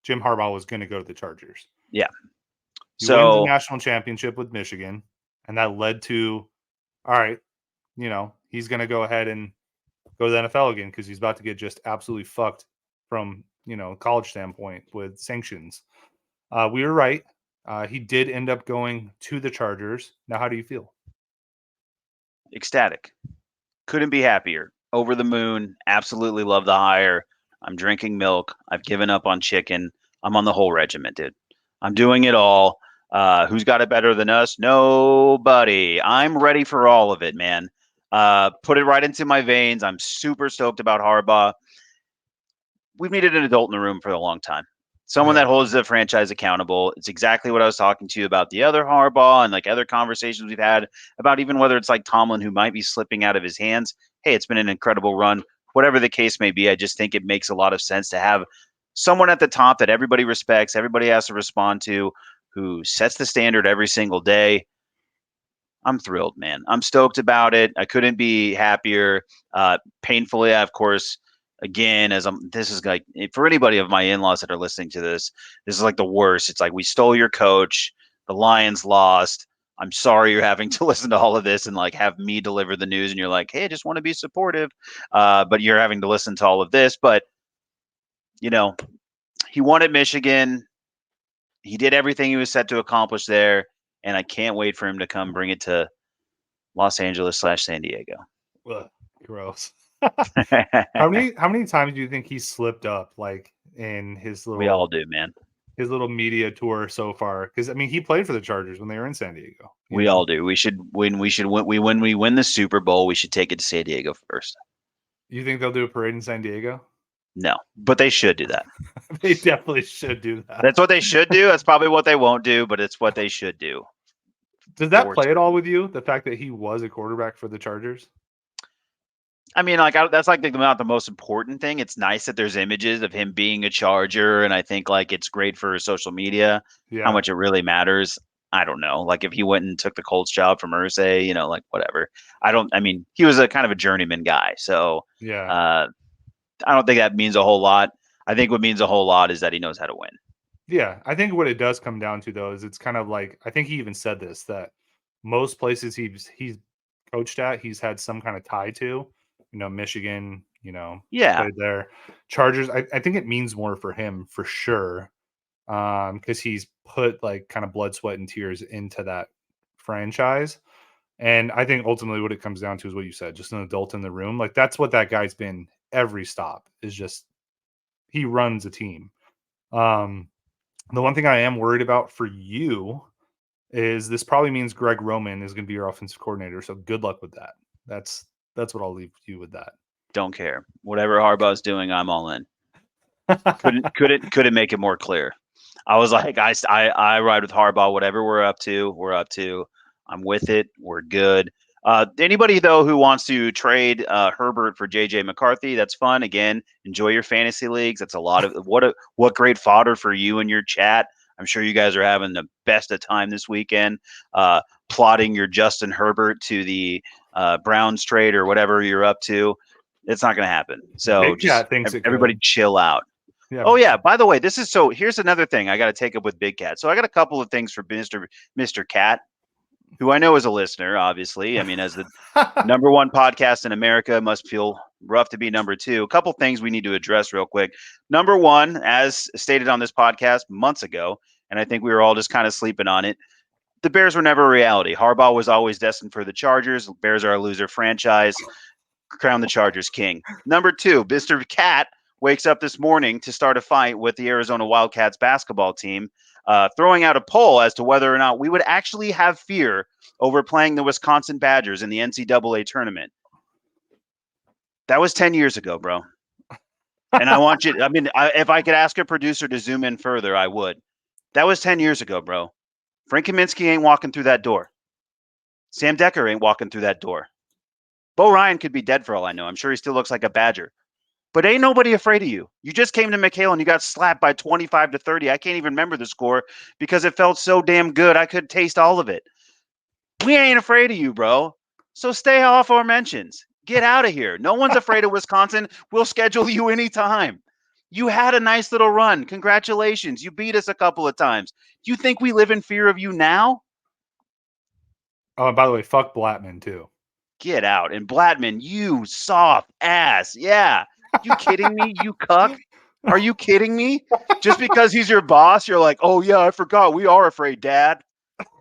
Jim Harbaugh was going to go to the Chargers. Yeah. He wins the So national championship with Michigan, and that led to all right, he's going to go ahead and go to the NFL again because he's about to get just absolutely fucked from college standpoint with sanctions. We were right. He did end up going to the Chargers. Now, how do you feel? ecstatic. Couldn't be happier. over the moon. Absolutely love the hire. I'm drinking milk. I've given up on chicken. I'm on the whole regiment, dude. I'm doing it all. Who's got it better than us? Nobody. I'm ready for all of it, man. Put it right into my veins. I'm super stoked about Harbaugh. We've needed an adult in the room for a long time. Someone Yeah. that holds the franchise accountable. It's exactly what I was talking to you about the other Harbaugh and like other conversations we've had about even whether it's like Tomlin who might be slipping out of his hands. Hey, it's been an incredible run. Whatever the case may be, I just think it makes a lot of sense to have someone at the top that everybody respects, everybody has to respond to, who sets the standard every single day. I'm thrilled, man. I'm stoked about it. I couldn't be happier. Painfully, of course, again, this is like for anybody of my in-laws that are listening to this, this is like the worst. It's like we stole your coach. The Lions lost. I'm sorry you're having to listen to all of this and like have me deliver the news. And you're like, hey, I just want to be supportive. But you're having to listen to all of this. But, you know, he won at Michigan. He did everything he was set to accomplish there. And I can't wait for him to come bring it to Los Angeles / San Diego. Ugh, gross. How many times do you think he slipped up like in We all do, man. his little media tour so far? Because I mean, he played for the Chargers when they were in San Diego. We all do. We should when we win the Super Bowl, we should take it to San Diego first. You think they'll do a parade in San Diego? No, but they should do that. They definitely should do that. That's what they should do. That's probably what they won't do, but it's what they should do. Does that play at all with you? The fact that he was a quarterback for the Chargers? I mean, like that's like not the most important thing. It's nice that there's images of him being a Charger, and I think like it's great for social media. Yeah. How much it really matters, I don't know. Like if he went and took the Colts job from Irsay, you know, like whatever. I mean, he was a kind of a journeyman guy, so Yeah. I don't think that means a whole lot. I think what means a whole lot is that he knows how to win. Yeah. I think what it does come down to though is it's kind of like I think he even said this that most places he's coached at, he's had some kind of tie to. Michigan, Yeah. played there. Chargers, I think it means more for him for sure. Because he's put like kind of blood, sweat, and tears into that franchise. And I think ultimately what it comes down to is what you said, just an adult in the room. Like that's what that guy's been every stop is just he runs a team. The one thing I am worried about for you is this probably means Greg Roman is going to be your offensive coordinator. So good luck with that. That's what I'll leave you with that. Don't care. Whatever Harbaugh's doing, I'm all in. Couldn't make it more clear. I was like, I ride with Harbaugh. Whatever we're up to. I'm with it. We're good. Anybody though who wants to trade Herbert for JJ McCarthy, that's fun. Again, enjoy your fantasy leagues. That's a lot of what great fodder for you and your chat. I'm sure you guys are having the best of time this weekend, plotting your Justin Herbert to the Browns trade or whatever you're up to. It's not going to happen. So Big just Cat thinks everybody chill out. Yeah. Oh yeah. By the way, here's another thing I got to take up with Big Cat. So I got a couple of things for Mr. Cat, who I know is a listener, obviously. I mean, as the number one podcast in America, must feel rough to be number two. A couple things we need to address real quick. Number one, as stated on this podcast months ago, and I think we were all just kind of sleeping on it, the Bears were never a reality. Harbaugh was always destined for the Chargers. Bears are a loser franchise. Crown the Chargers king. Number two, Mr. Cat wakes up this morning to start a fight with the Arizona Wildcats basketball team, throwing out a poll as to whether or not we would actually have fear over playing the Wisconsin Badgers in the NCAA tournament. That was 10 years ago, bro. And I want you, if I could ask a producer to zoom in further, I would. That was 10 years ago, bro. Frank Kaminsky ain't walking through that door. Sam Decker ain't walking through that door. Bo Ryan could be dead for all I know. I'm sure he still looks like a Badger. But ain't nobody afraid of you. You just came to McHale and you got slapped by 25-30. I can't even remember the score because it felt so damn good. I could taste all of it. We ain't afraid of you, bro. So stay off our mentions. Get out of here. No one's afraid of Wisconsin. We'll schedule you anytime. You had a nice little run. Congratulations. You beat us a couple of times. Do you think we live in fear of you now? Oh, and by the way, fuck Blattman too. Get out. And Blattman, you soft ass. Yeah. You kidding me? You cuck? Are you kidding me? Just because he's your boss, you're like, oh, yeah, I forgot. We are afraid, Dad.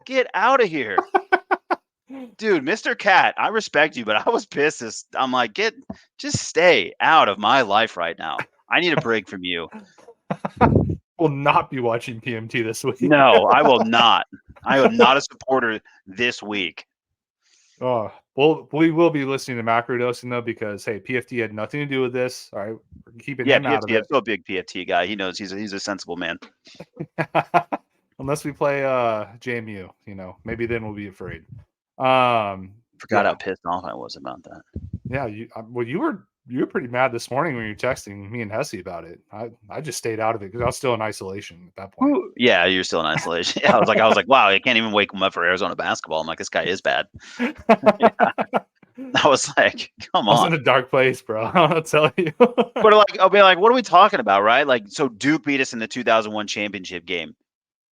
Get out of here. Dude, Mr. Cat, I respect you, but I was pissed. I'm like, just stay out of my life right now. I need a break from you. Will not be watching PMT this week. No, I will not. I am not a supporter this week. Oh, well, we will be listening to macrodosing though, because hey, PFT had nothing to do with this. All right, we're keeping Yeah, him out of PFT. I'm it. still a big PFT guy. He knows he's a sensible man. Unless we play JMU, maybe then we'll be afraid. Forgot how pissed off I was about that. Yeah, you were pretty mad this morning when you were texting me and Hesse about it. I just stayed out of it because I was still in isolation at that point. Yeah, you're still in isolation. Yeah, I was like, wow, I can't even wake him up for Arizona basketball. I'm like, this guy is bad. Yeah. I was like, come on. I was in a dark place, bro. I'll tell you. But like, I'll be like, what are we talking about, right? Like, so Duke beat us in the 2001 championship game.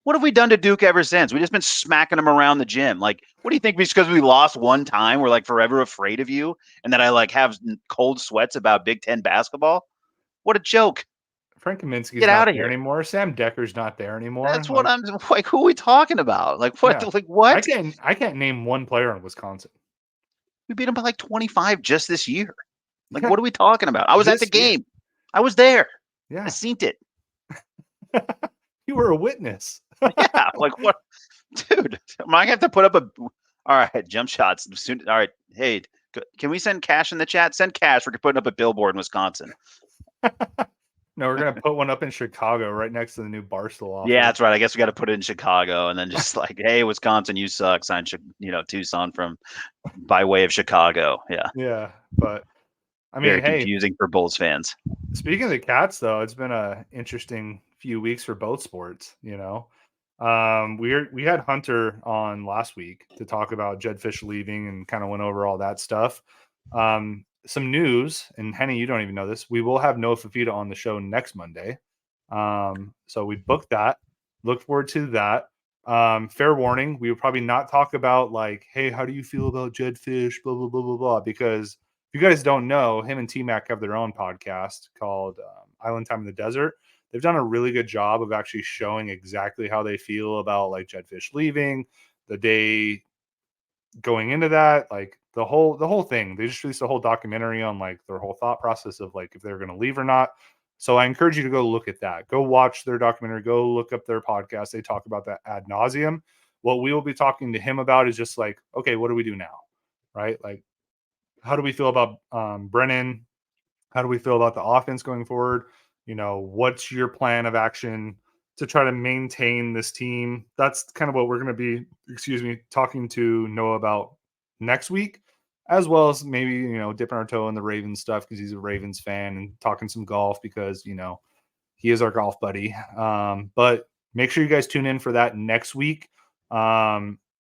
What have we done to Duke ever since? We've just been smacking them around the gym. Like, what do you think? Because we lost one time, we're like forever afraid of you, and that I like have cold sweats about Big Ten basketball? What a joke! Frank Kaminsky's Get out not of there here. anymore. Sam Decker's not there anymore. That's what I'm like. Who are we talking about? Like what? Yeah. Like what? I can't name one player in Wisconsin. We beat them by like 25 just this year. Like, Yeah. what are we talking about? I was at the game. I was there. Yeah. I seen it. You were a witness. Yeah. Like what? Dude, I have to put up a. All right, jump shots. Soon. All right. Hey, can we send cash in the chat? Send cash. We're putting up a billboard in Wisconsin. No, we're gonna put one up in Chicago, right next to the new Barstool office. Yeah, that's right. I guess we got to put it in Chicago, and then just like, hey, Wisconsin, you suck. Sign, Tucson from by way of Chicago. Yeah. Yeah, but I mean, Very hey, confusing for Bulls fans. speaking of the Cats, though, it's been a interesting few weeks for both sports. We had Hunter on last week to talk about Jed Fish leaving and kind of went over all that stuff. Some news, and Henny, you don't even know this. We will have Noah Fafita on the show next Monday. So we booked that. Look forward to that. Fair warning, we will probably not talk about like, hey, how do you feel about Jed Fish, blah, blah, blah, blah, blah, because if you guys don't know, him and T-Mac have their own podcast called Island Time in the Desert. They've done a really good job of actually showing exactly how they feel about like Jed Fish leaving, the day going into that, like the whole thing. They just released a whole documentary on like their whole thought process of like if they're going to leave or not. So I encourage you to go look at that. Go watch their documentary. Go look up their podcast. They talk about that ad nauseum. What we will be talking to him about is just like, okay, what do we do now? Right? Like, how do we feel about Brennan? How do we feel about the offense going forward? What's your plan of action to try to maintain this team? That's kind of what we're going to be, talking to Noah about next week, as well as maybe, dipping our toe in the Ravens stuff because he's a Ravens fan, and talking some golf because, he is our golf buddy. But make sure you guys tune in for that next week.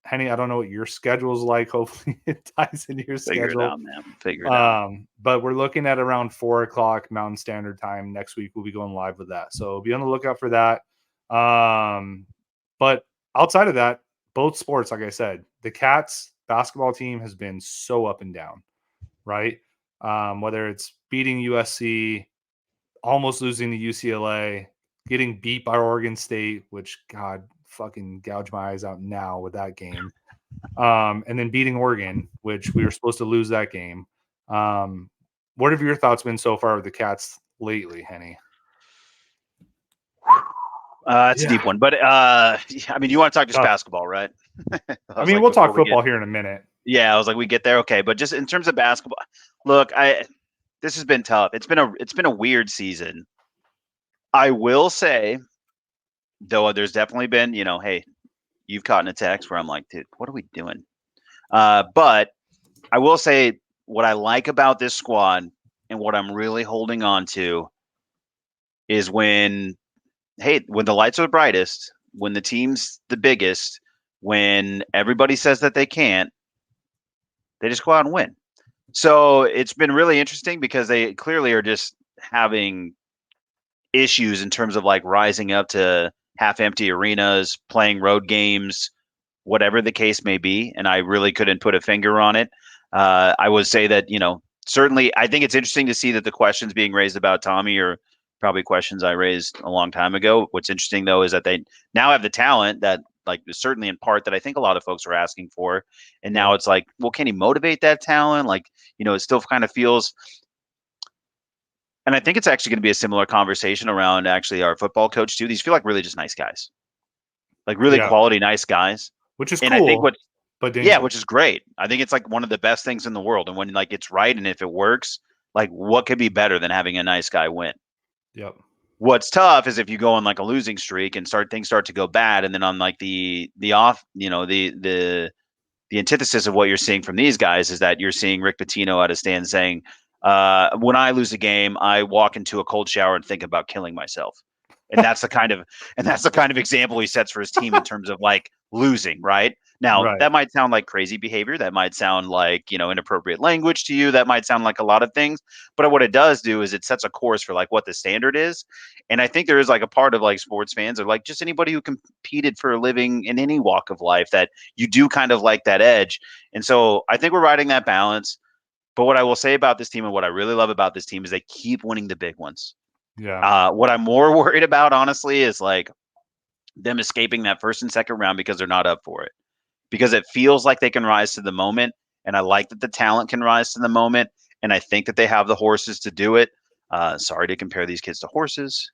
Henny, I don't know what your schedule's like. Hopefully it ties into your schedule. Figure it out, man. Figure it out. But we're looking at around 4:00 Mountain Standard Time next week. We'll be going live with that. So be on the lookout for that. But outside of that, both sports, like I said, the Cats basketball team has been so up and down, right? Whether it's beating USC, almost losing to UCLA, getting beat by Oregon State, which God fucking gouge my eyes out now with that game. And then beating Oregon, which we were supposed to lose that game. What have your thoughts been so far with the Cats lately, Henny? It's a deep one, but I mean, you want to talk just basketball, right? I mean, we'll talk football here in a minute. Yeah, I was like, we get there, okay, but just in terms of basketball, look, this has been tough. It's been a weird season. I will say, though, there's definitely been, hey, you've caught in a text where I'm like, dude, what are we doing? But I will say what I like about this squad and what I'm really holding on to is when the lights are the brightest, when the team's the biggest, when everybody says that they can't, they just go out and win. So it's been really interesting because they clearly are just having issues in terms of like rising up to half empty arenas, playing road games, whatever the case may be. And I really couldn't put a finger on it. I would say that, certainly I think it's interesting to see that the questions being raised about Tommy are probably questions I raised a long time ago. What's interesting though is that they now have the talent that like certainly in part that I think a lot of folks were asking for. And now Yep. it's like, well, can he motivate that talent? Like, it still kind of feels, and I think it's actually going to be a similar conversation around actually our football coach too. These feel like really just nice guys, like really Yeah. quality, nice guys. Which is And I think cool, what, but yeah, which dangerous. is great. I think it's like one of the best things in the world. And when like it's right and if it works, like what could be better than having a nice guy win? Yep. What's tough is if you go on like a losing streak and things start to go bad, and then on like the off, the antithesis of what you're seeing from these guys is that you're seeing Rick Pitino at a stand saying, "When I lose a game, I walk into a cold shower and think about killing myself." And that's the kind of example he sets for his team in terms of like losing, right? Now, Right. that might sound like crazy behavior. That might sound like, inappropriate language to you. That might sound like a lot of things. But what it does do is it sets a course for like what the standard is. And I think there is like a part of like sports fans or like just anybody who competed for a living in any walk of life that you do kind of like that edge. And so I think we're riding that balance. But what I will say about this team and what I really love about this team is they keep winning the big ones. Yeah. What I'm more worried about, honestly, is like them escaping that first and second round because they're not up for it. Because it feels like they can rise to the moment. And I like that the talent can rise to the moment. And I think that they have the horses to do it. Sorry to compare these kids to horses.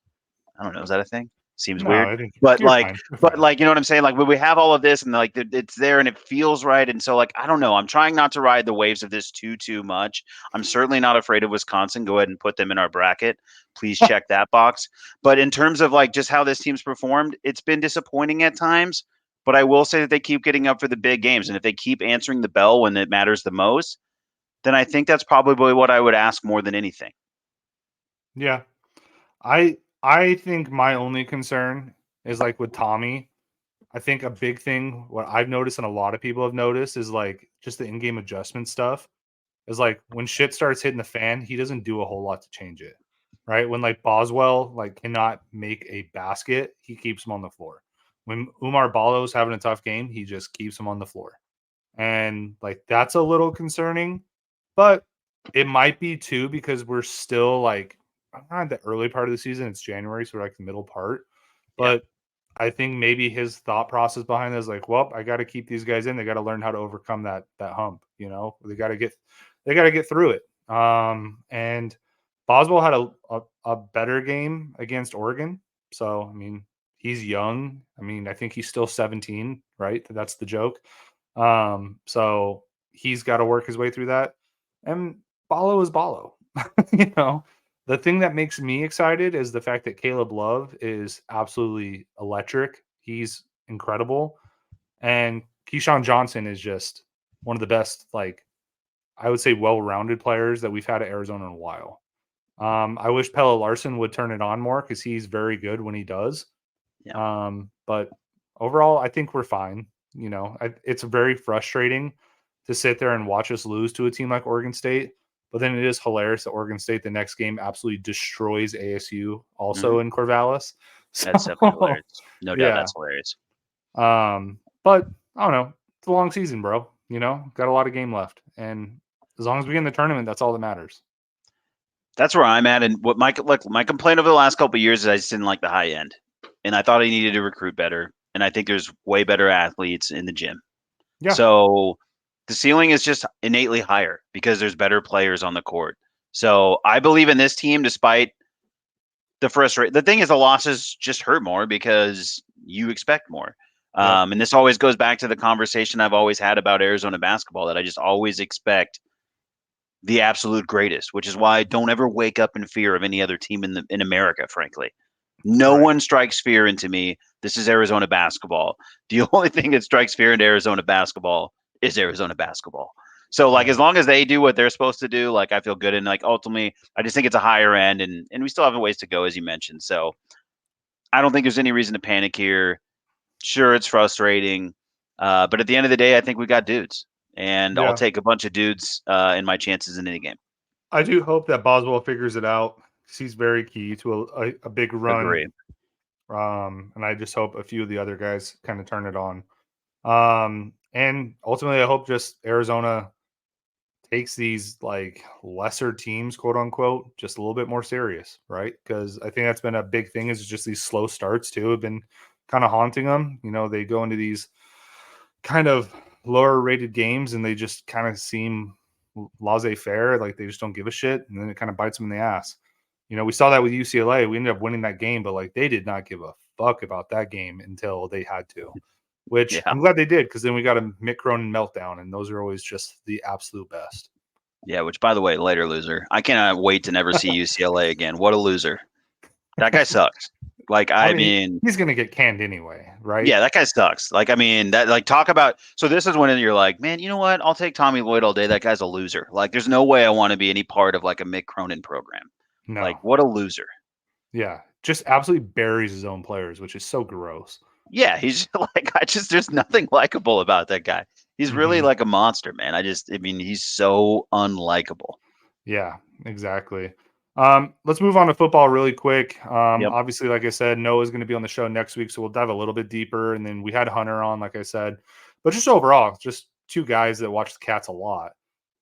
I don't know. Is that a thing? Seems No, weird. I think But you're like, fine. You're but fine. like, you know what I'm saying? Like, when we have all of this and like it's there and it feels right. And so, like, I don't know. I'm trying not to ride the waves of this too much. I'm certainly not afraid of Wisconsin. Go ahead and put them in our bracket. Please check that box. But in terms of like just how this team's performed, it's been disappointing at times. But I will say that they keep getting up for the big games. And if they keep answering the bell when it matters the most, then I think that's probably what I would ask more than anything. Yeah. I think my only concern is like with Tommy. I think a big thing what I've noticed and a lot of people have noticed is like just the in-game adjustment stuff. Is like when shit starts hitting the fan, he doesn't do a whole lot to change it. Right? When like Boswell like cannot make a basket, he keeps him on the floor. When Umar Ballo's having a tough game, he just keeps him on the floor. And like that's a little concerning, but it might be too because we're still like I'm not the early part of the season, it's January, so we're like the middle part. Yeah. But I think maybe his thought process behind this, like, well, I got to keep these guys in. They got to learn how to overcome that hump. They got to get through it. And Boswell had a better game against Oregon. So I mean, he's young. I mean, I think he's still 17, right? That's the joke. So he's got to work his way through that. And Ballo is Ballo. you know, the thing that makes me excited is the fact that Caleb Love is absolutely electric. He's incredible. And Keyshawn Johnson is just one of the best, like, I would say, well rounded players that we've had at Arizona in a while. I wish Pella Larson would turn it on more because he's very good when he does. Yeah. But overall, I think we're fine. It's very frustrating to sit there and watch us lose to a team like Oregon State. But then it is hilarious that Oregon State the next game absolutely destroys ASU Hmm. also in Corvallis. That's definitely So hilarious. No doubt yeah. that's hilarious. But I don't know. It's a long season, bro. Got a lot of game left. And as long as we get in the tournament, that's all that matters. That's where I'm at. And what my complaint over the last couple of years is I just didn't like the high end, and I thought he needed to recruit better. And I think there's way better athletes in the gym. Yeah. So the ceiling is just innately higher because there's better players on the court. So I believe in this team despite the frustration. The thing is, the losses just hurt more because you expect more. Yep. And this always goes back to the conversation I've always had about Arizona basketball that I just always expect the absolute greatest, which is why I don't ever wake up in fear of any other team in America, frankly. No Right. one strikes fear into me. This is Arizona basketball. The only thing that strikes fear into Arizona basketball is Arizona basketball. So like as Right. long as they do what they're supposed to do, like I feel good. And like ultimately I just think it's a higher end and we still have a ways to go, as you mentioned. So I don't think there's any reason to panic here. Sure, it's frustrating. But at the end of the day, I think we got dudes. And I'll Yeah. take a bunch of dudes in my chances in any game. I do hope that Boswell figures it out. He's very key to a big run. Agree. And I just hope a few of the other guys kind of turn it on. And ultimately, I hope just Arizona takes these like lesser teams, quote unquote, just a little bit more serious, right? Because I think that's been a big thing is just these slow starts too have been kind of haunting them. They go into these kind of lower rated games and they just kind of seem laissez-faire, like they just don't give a shit, and then it kind of bites them in the ass. We saw that with UCLA. We ended up winning that game, but like they did not give a fuck about that game until they had to, which Yeah. I'm glad they did, because then we got a Mick Cronin meltdown, and those are always just the absolute best. Yeah, which, by the way, later loser. I cannot wait to never see UCLA again. What a loser. That guy sucks. Like, I I mean, mean, he's gonna get canned anyway, right? yeah, that guy sucks. Like, I mean, that, like, talk about. So this is when you're like, man, you know what? I'll take Tommy Lloyd all day. That guy's a loser. Like, there's no way I want to be any part of like a Mick Cronin program. Like, No. what a loser. Yeah. Just absolutely buries his own players, which is so gross. Yeah, he's like, there's nothing likable about that guy. He's really Hmm. like a monster, man. I mean, he's so unlikable. Yeah, exactly. Let's move on to football really quick. Yep. Obviously, like I said, Noah's going to be on the show next week, so we'll dive a little bit deeper. And then we had Hunter on, like I said, but just overall, just two guys that watch the Cats a lot.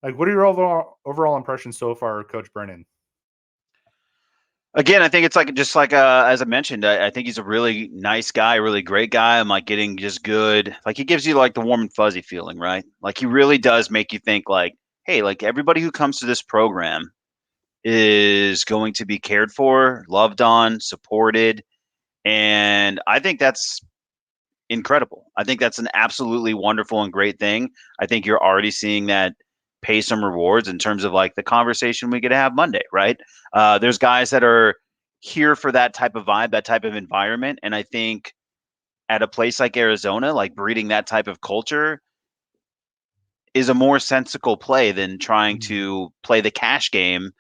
Like, what are your overall impressions so far, Coach Brennan? Again, I think it's like just like as I mentioned, I think he's a really nice guy, really great guy. I'm like getting just good. Like he gives you like the warm and fuzzy feeling, right? Like he really does make you think like, hey, like everybody who comes to this program is going to be cared for, loved on, supported, and I think that's incredible. I think that's an absolutely wonderful and great thing. I think you're already seeing that pay some rewards in terms of like the conversation we could have Monday, right? There's guys that are here for that type of vibe, that type of environment. And I think at a place like Arizona, like breeding that type of culture is a more sensible play than trying Mhm. to play the cash game,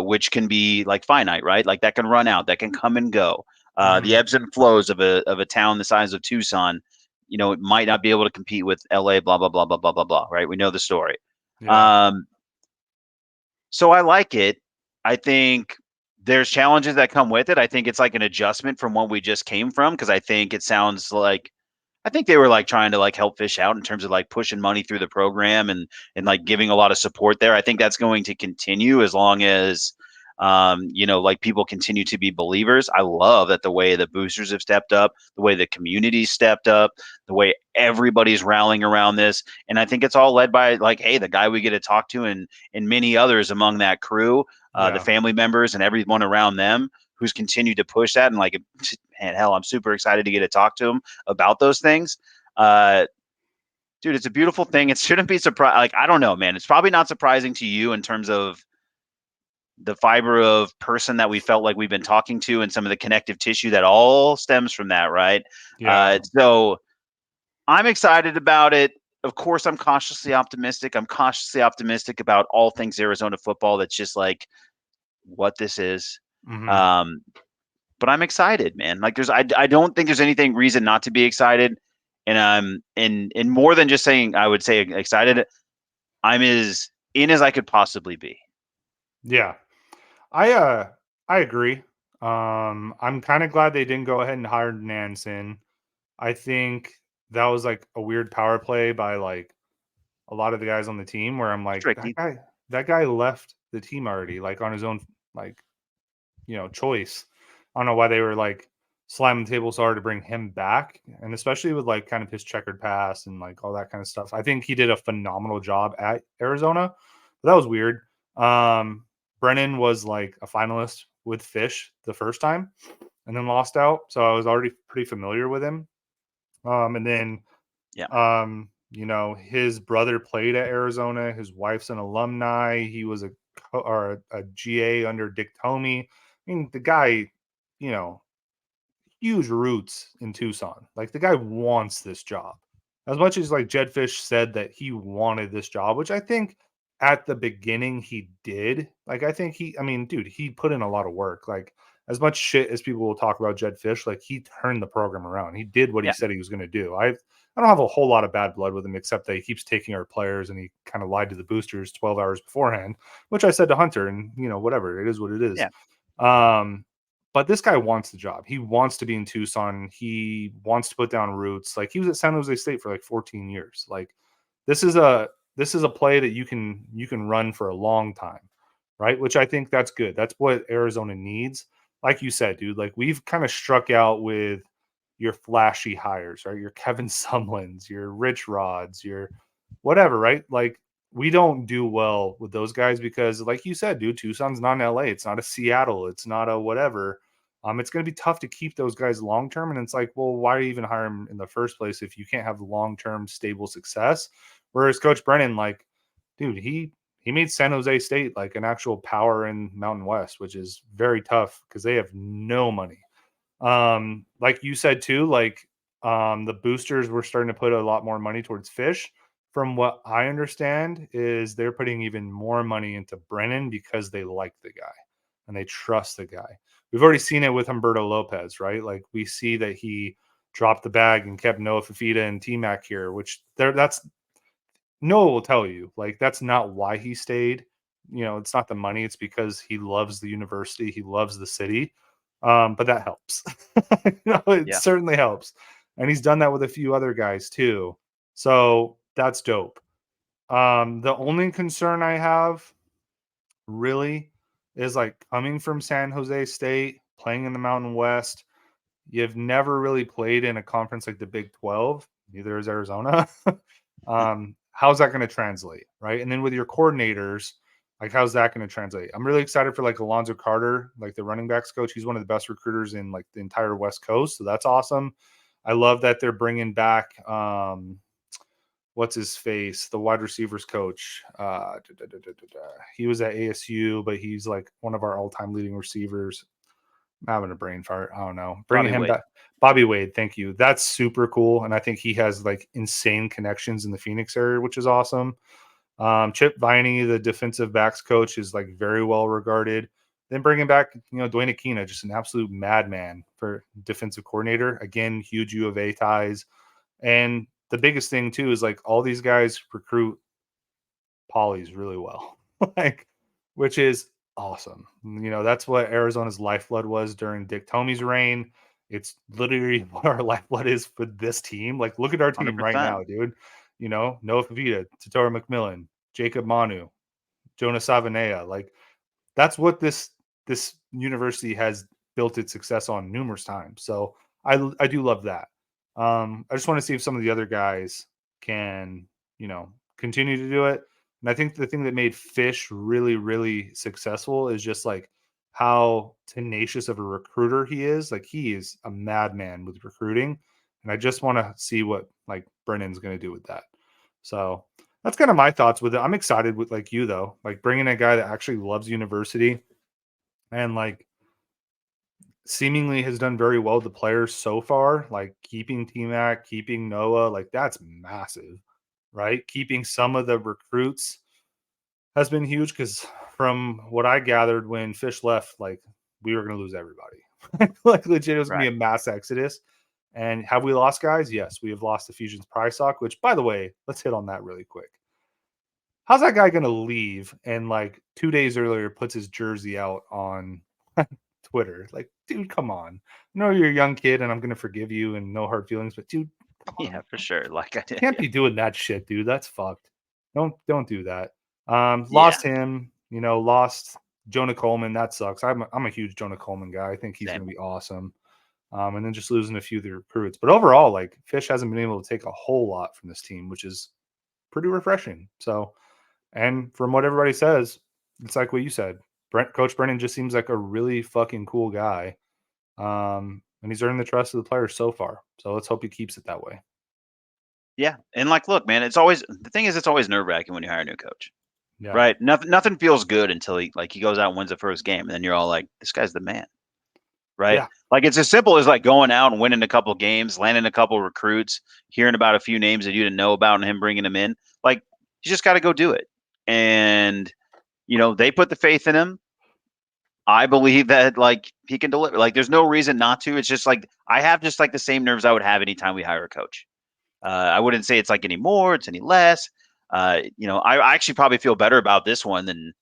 which can be like finite, right? Like that can run out, that can come and go. The Mhm. ebbs and flows of a town the size of Tucson, it might not be able to compete with LA, blah blah blah blah blah blah blah. Right? We know the story. Yeah. Um, so I like it. I think there's challenges that come with it. I think it's like an adjustment from what we just came from because I think it sounds like I think they were like trying to like help fish out in terms of like pushing money through the program and like giving a lot of support there. I think that's going to continue as long as like people continue to be believers. I love that the way the boosters have stepped up, the way the community stepped up, the way everybody's rallying around this. And I think it's all led by like, hey, the guy we get to talk to and many others among that crew, the Yeah. family members and everyone around them who's continued to push that. And like, man, hell, I'm super excited to get to talk to them about those things. Uh, Dude, it's a beautiful thing. It shouldn't be surprised. Like, I don't know, man. It's probably not surprising to you in terms of the fiber of person that we felt like we've been talking to and some of the connective tissue that all stems from that, right? Yeah. So I'm excited about it. Of course, I'm cautiously optimistic. I'm cautiously optimistic about all things Arizona football. That's just like what this is. Mhm. Um, but I'm excited, man. Like I don't think there's anything reason not to be excited. And I'm in more than just saying I would say excited. I'm as in as I could possibly be. Yeah. I agree. I'm kind of glad they didn't go ahead and hire Nansen. I think that was like a weird power play by like a lot of the guys on the team, where I'm It's like, tricky. that guy left the team already, like on his own, like, choice. I don't know why they were like slamming the table so hard to bring him back. And especially with like kind of his checkered past and like all that kind of stuff. I think he did a phenomenal job at Arizona. But that was weird. Um, Brennan was like a finalist with Fish the first time and then lost out. So I was already pretty familiar with him. And then Yeah. his brother played at Arizona. His wife's an alumni. He was a GA under Dick Tomey. I mean, the guy, you know, huge roots in Tucson. Like the guy wants this job. As much as like Jed Fish said that he wanted this job, which I think at the beginning he did. Like I think I mean, dude, he put in a lot of work. Like as much shit as people will talk about Jed Fish, like he turned the program around. He did what he Yeah. said he was going to do. I don't have a whole lot of bad blood with him, except that he keeps taking our players and he kind of lied to the boosters 12 hours beforehand, which I said to Hunter, and whatever, it is what it is. Yeah. Um, but this guy wants the job. He wants to be in Tucson. He wants to put down roots. Like he was at San Jose State for like 14 years. Like this is a play that you can run for a long time, right? Which I think that's good. That's what Arizona needs. Like you said, dude, like we've kind of struck out with, your flashy hires, right? Your Kevin Sumlins, your Rich Rods, your whatever, right? Like we don't do well with those guys because, like you said, dude, Tucson's not in LA. It's not a Seattle. It's not a whatever. It's going to be tough to keep those guys long term. And it's like, well, why even hire them in the first place if you can't have long term stable success? Whereas Coach Brennan, like, dude, he made San Jose State like an actual power in Mountain West, which is very tough because they have no money. Like you said too, like the boosters were starting to put a lot more money towards Fish. From what I understand, is they're putting even more money into Brennan because they like the guy and they trust the guy. We've already seen it with Humberto Lopez, right? Like we see that he dropped the bag and kept Noah Fafita and T Mac here, which that's Noah will tell you, like, that's not why he stayed. You know, it's not the money, it's because he loves the university, he loves the city. But that helps. It Yeah. certainly helps. And he's done that with a few other guys too. So that's dope. The only concern I have really is like coming from San Jose State, playing in the Mountain West. You've never really played in a conference like the Big 12, neither is Arizona. How's that going to translate, right? And then with your coordinators, like how's that going to translate? I'm really excited for like Alonzo Carter, like the running backs coach. He's one of the best recruiters in like the entire West Coast, so that's awesome. I love that they're bringing back what's his face, the wide receivers coach. He was at ASU, but he's like one of our all-time leading receivers. I'm having a brain fart. I don't know. Bringing Bobby him Wade. back. Bobby Wade, thank you. That's super cool. And I think he has like insane connections in the Phoenix area, which is awesome. Chip Viney, the defensive backs coach, is like very well regarded. Then bringing back, Dwayne Aquina, just an absolute madman for defensive coordinator. Again, huge U of A ties. And the biggest thing too is like all these guys recruit polys really well, like, which is awesome. That's what Arizona's lifeblood was during Dick Tomey's reign. It's literally what our lifeblood is for this team. Like, look at our team right 100%. now, dude. Noah Favita, Totoro McMillan, Jacob Manu, Jonas Savanea. Like, that's what this university has built its success on numerous times. So I do love that. I just want to see if some of the other guys can, continue to do it. And I think the thing that made Fish really, really successful is just like how tenacious of a recruiter he is. Like he is a madman with recruiting. And I just want to see what like Brennan's going to do with that. So that's kind of my thoughts with it. I'm excited with like you though, like bringing a guy that actually loves university and like seemingly has done very well with the players so far, like keeping T-Mac, keeping Noah, like that's massive, right? Keeping some of the recruits has been huge because from what I gathered when Fish left, like we were going to lose everybody. Like legit, it was going to Right. be a mass exodus. And have we lost guys? Yes, we have lost the Fusions Prysock, which by the way, let's hit on that really quick. How's that guy going to leave and like 2 days earlier puts his jersey out on Twitter? Like, dude, come on. I know you're a young kid and I'm going to forgive you and no hard feelings, but dude, come Yeah, on. for sure. Like I did. Can't Yeah. be doing that shit, dude. That's fucked. Don't do that. Yeah. Lost him, lost Jonah Coleman. That sucks. I'm a huge Jonah Coleman guy. I think he's Same. going to be awesome. And then just losing a few of the recruits. But overall, like Fish hasn't been able to take a whole lot from this team, which is pretty refreshing. So, and from what everybody says, it's like what you said. Coach Brennan just seems like a really fucking cool guy. And he's earned the trust of the players so far. So let's hope he keeps it that way. Yeah. And like, look, man, it's always the thing is it's always nerve wracking when you hire a new coach. Yeah. Right. Nothing feels good until he goes out and wins the first game. And then you're all like, this guy's the man. Right. Yeah. Like it's as simple as like going out and winning a couple games, landing a couple recruits, hearing about a few names that you didn't know about and him bringing them in. Like you just got to go do it. And, they put the faith in him. I believe that like he can deliver. Like there's no reason not to. It's just like I have just like the same nerves I would have anytime we hire a coach. I wouldn't say it's like any more, it's any less. I actually probably feel better about this one than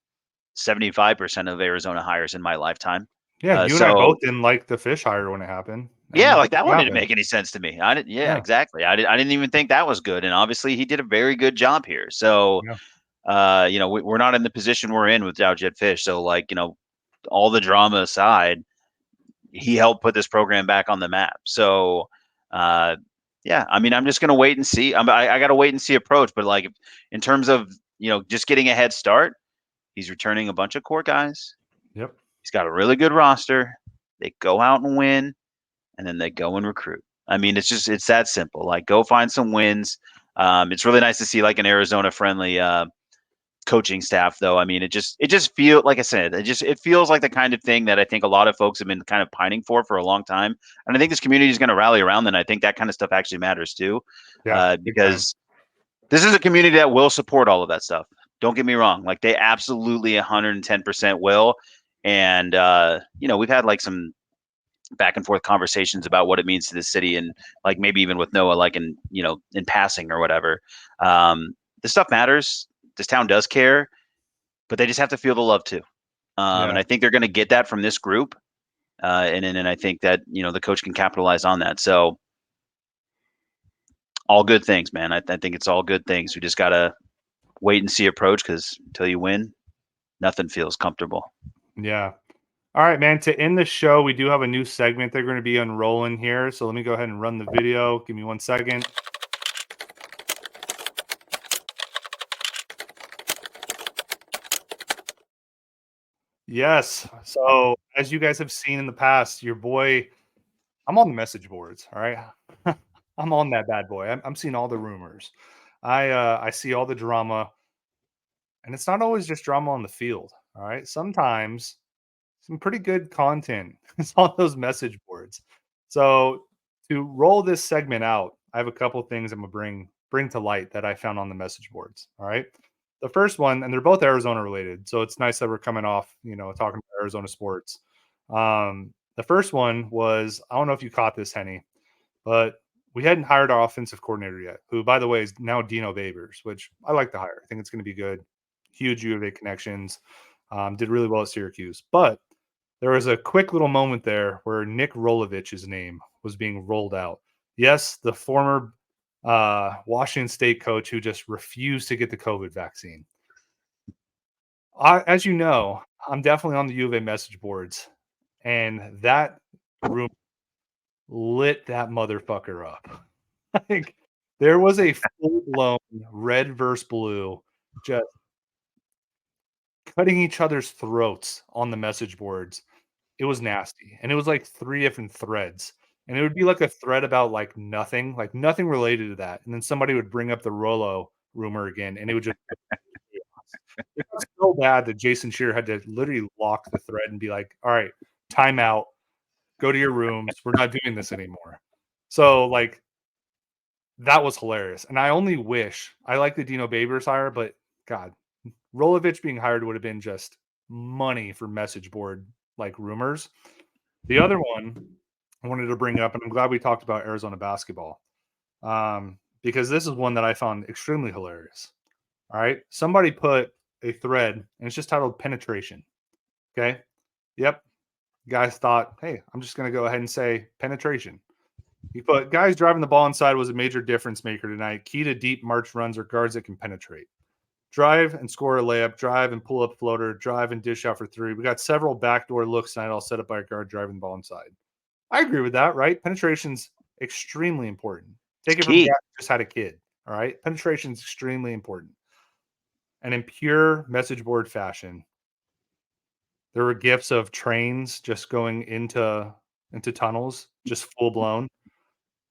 75% of Arizona hires in my lifetime. Yeah. You and I So both didn't like the Fish hire when it happened. yeah, And like that it one didn't happened. make any sense to me. I didn't. Yeah, Yeah. exactly. I didn't even think that was good. And obviously, he did a very good job here. So, Yeah. we're not in the position we're in without Jed Fish. So, like, all the drama aside, he helped put this program back on the map. So, Yeah, I mean, I'm just gonna wait and see. I got to wait and see approach, but like in terms of just getting a head start, he's returning a bunch of core guys. Yep. He's got a really good roster. They go out and win, and then they go and recruit. I mean, it's that simple. Like, go find some wins. It's really nice to see like an Arizona friendly coaching staff, though. I mean, it just feels like I said, it feels like the kind of thing that I think a lot of folks have been kind of pining for a long time, and I think this community is going to rally around. And I think that kind of stuff actually matters too, Yeah. Big time. because this is a community that will support all of that stuff. Don't get me wrong; like they absolutely 110% will. And we've had like some back and forth conversations about what it means to the city, and like maybe even with Noah, like in passing or whatever. This stuff matters. This town does care, but they just have to feel the love too. And Yeah. I think they're going to get that from this group. And I think that the coach can capitalize on that. So all good things, man. I think it's all good things. We just gotta wait and see approach, because until you win, nothing feels comfortable. Yeah. All right, man. To end the show, we do have a new segment they're going to be unrolling here. So let me go ahead and run the video. Give me 1 second. Yes. So as you guys have seen in the past, your boy, I'm on the message boards. All right. I'm on that bad boy. I'm seeing all the rumors. I see all the drama, and it's not always just drama on the field. All right. Sometimes some pretty good content is on those message boards. So to roll this segment out, I have a couple things I'm gonna bring to light that I found on the message boards. All right. The first one, and they're both Arizona related, so it's nice that we're coming off, talking about Arizona sports. The first one was, I don't know if you caught this, Henny, but we hadn't hired our offensive coordinator yet, who, by the way, is now Dino Babers, which I like to hire. I think it's going to be good. Huge U of A connections. Did really well at Syracuse. But there was a quick little moment there where Nick Rolovich's name was being rolled out. Yes, the former Washington State coach who just refused to get the COVID vaccine. As you know, I'm definitely on the U of A message boards, and that room lit that motherfucker up. Like, there was a full-blown red versus blue, just cutting each other's throats on the message boards. It was nasty, and it was, like, 3 different threads, and it would be, like, a thread about, like, nothing related to that, and then somebody would bring up the Rolo rumor again, and it would just it got so bad that Jason Shearer had to literally lock the thread and be like, "Alright, time out. Go to your rooms. We're not doing this anymore." So, like, that was hilarious, and I only wish I like the Dino Babers hire, but god, Rolovich being hired would have been just money for message board, like, rumors. The other one I wanted to bring up, and I'm glad we talked about Arizona basketball, because this is one that I found extremely hilarious. Alright? Somebody put a thread, and it's just titled "Penetration." Okay? Yep. Guys thought, "Hey, I'm just gonna go ahead and say penetration." He put, "Guys driving the ball inside was a major difference maker tonight. Key to deep march runs are guards that can penetrate. Drive and score a layup, drive and pull up floater, drive and dish out for three. We got several backdoor looks tonight, all set up by a guard driving the ball inside." I agree with that, right? Penetration's extremely important. Take It's it from a guy key. who just had a kid. All right. Penetration's extremely important. And in pure message board fashion, there were gifs of trains just going into tunnels, just full blown.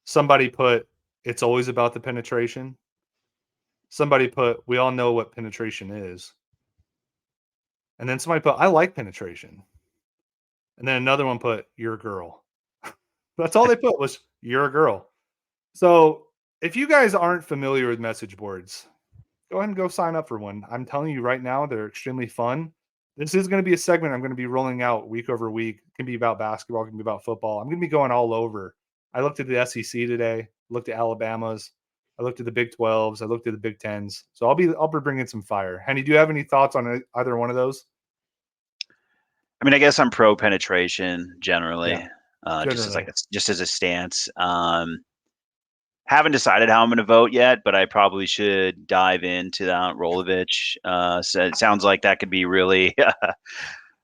Somebody put, "It's always about the penetration." Somebody put, "We all know what penetration is." And then somebody put, "I like penetration." And then another one put, "You're a girl." That's all they put was, "You're a girl." So if you guys aren't familiar with message boards, go ahead and go sign up for one. I'm telling you right now, they're extremely fun. This is going to be a segment I'm going to be rolling out week over week. It can be about basketball, it can be about football. I'm going to be going all over. I looked at the SEC today, looked at Alabama's, I looked at the Big 12s, I looked at the Big 10s. So I'll be bringing some fire. Henny, do you have any thoughts on either one of those? I mean, I guess I'm pro penetration Yeah, generally, generally. just as a stance. Haven't decided how I'm going to vote yet, but I probably should dive into that Rolovich. So it sounds like that could be really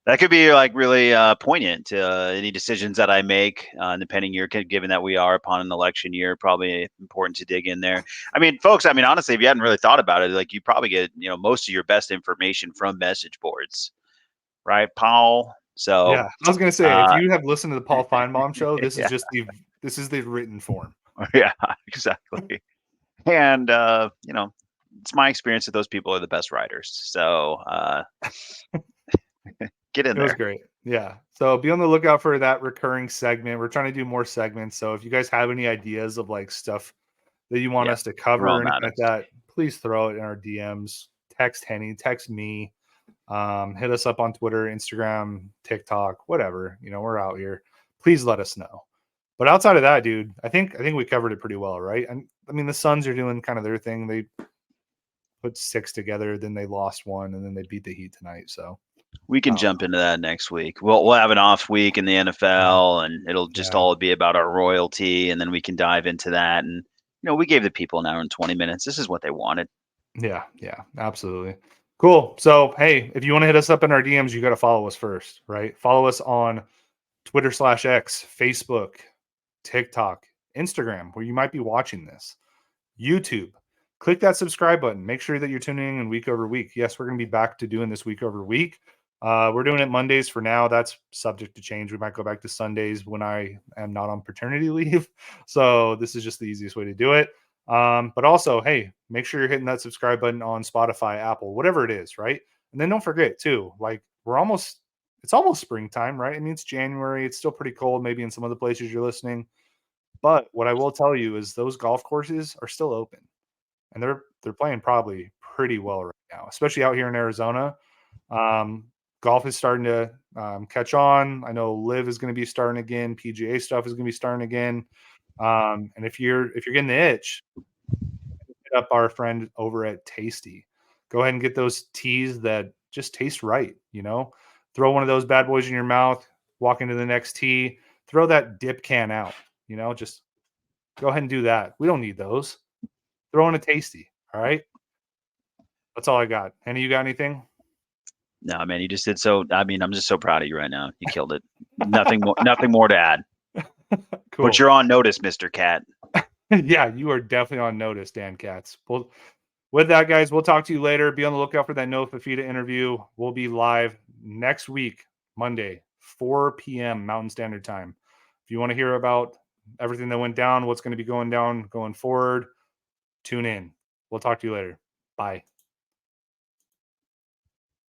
That could be like really poignant to any decisions that I make, depending year. Given that we are upon an election year, probably important to dig in there. I mean, folks. I mean, honestly, if you hadn't really thought about it, like you probably get most of your best information from message boards, right, Paul? So, Yeah, I was gonna say if uh, you have listened to the Paul Feinbaum show, this is yeah, just the written form. yeah, exactly. And it's my experience that those people are the best writers. So get in It was there. great. Yeah. So be on the lookout for that recurring segment. We're trying to do more segments. So if you guys have any ideas of like stuff that you want Yeah, us to throw cover or them anything at like us. that, please throw it in our DMs. Text Henny, text me. Hit us up on Twitter, Instagram, TikTok, whatever. We're out here. Please let us know. But outside of that, dude, I think we covered it pretty well, right? And I mean, the Suns are doing kind of their thing. They put six together, then they lost one, and then they beat the Heat tonight. So We I can don't jump into that next week. We'll have an off week in the know. NFL, and it'll just Yeah, all be about our royalty, and then we can dive into that. And we gave the people an hour and 20 minutes. This is what they wanted. yeah, absolutely. Cool. So hey, if you want to hit us up in our DMs, you got to follow us first, right? Follow us on Twitter/X, Facebook, TikTok, Instagram, where you might be watching this. YouTube. Click that subscribe button. Make sure that you're tuning in week over week. Yes, we're going to be back to doing this week over week. We're doing it Mondays for now. That's subject to change. We might go back to Sundays when I am not on paternity leave. So this is just the easiest way to do it. But also, hey, make sure you're hitting that subscribe button on Spotify, Apple, whatever it is, right? And then don't forget too, like it's almost springtime, right? I mean, it's January. It's still pretty cold, maybe in some other places you're listening. But what I will tell you is those golf courses are still open, and they're playing probably pretty well right now, especially out here in Arizona. Um, Golf is starting to catch on. I know Live is going to be starting again. PGA stuff is going to be starting again. And if you're getting the itch, hit up our friend over at Tasty. Go ahead and get those teas that just taste right. Throw one of those bad boys in your mouth. Walk into the next tee. Throw that dip can out. Just go ahead and do that. We don't need those. Throw in a Tasty. All right. That's all I got. Any you got anything? No, man, you just did so. I mean, I'm just so proud of you right now. You killed it. Nothing more. Nothing more to add. But Cool. you're on notice, Mister Cat. Yeah, you are definitely on notice, Dan Katz. Well, with that, guys, we'll talk to you later. Be on the lookout for that No Fafita interview. We'll be live next week, Monday, 4 p.m. Mountain Standard Time. If you want to hear about everything that went down, what's going to be going down going forward, tune in. We'll talk to you later. Bye.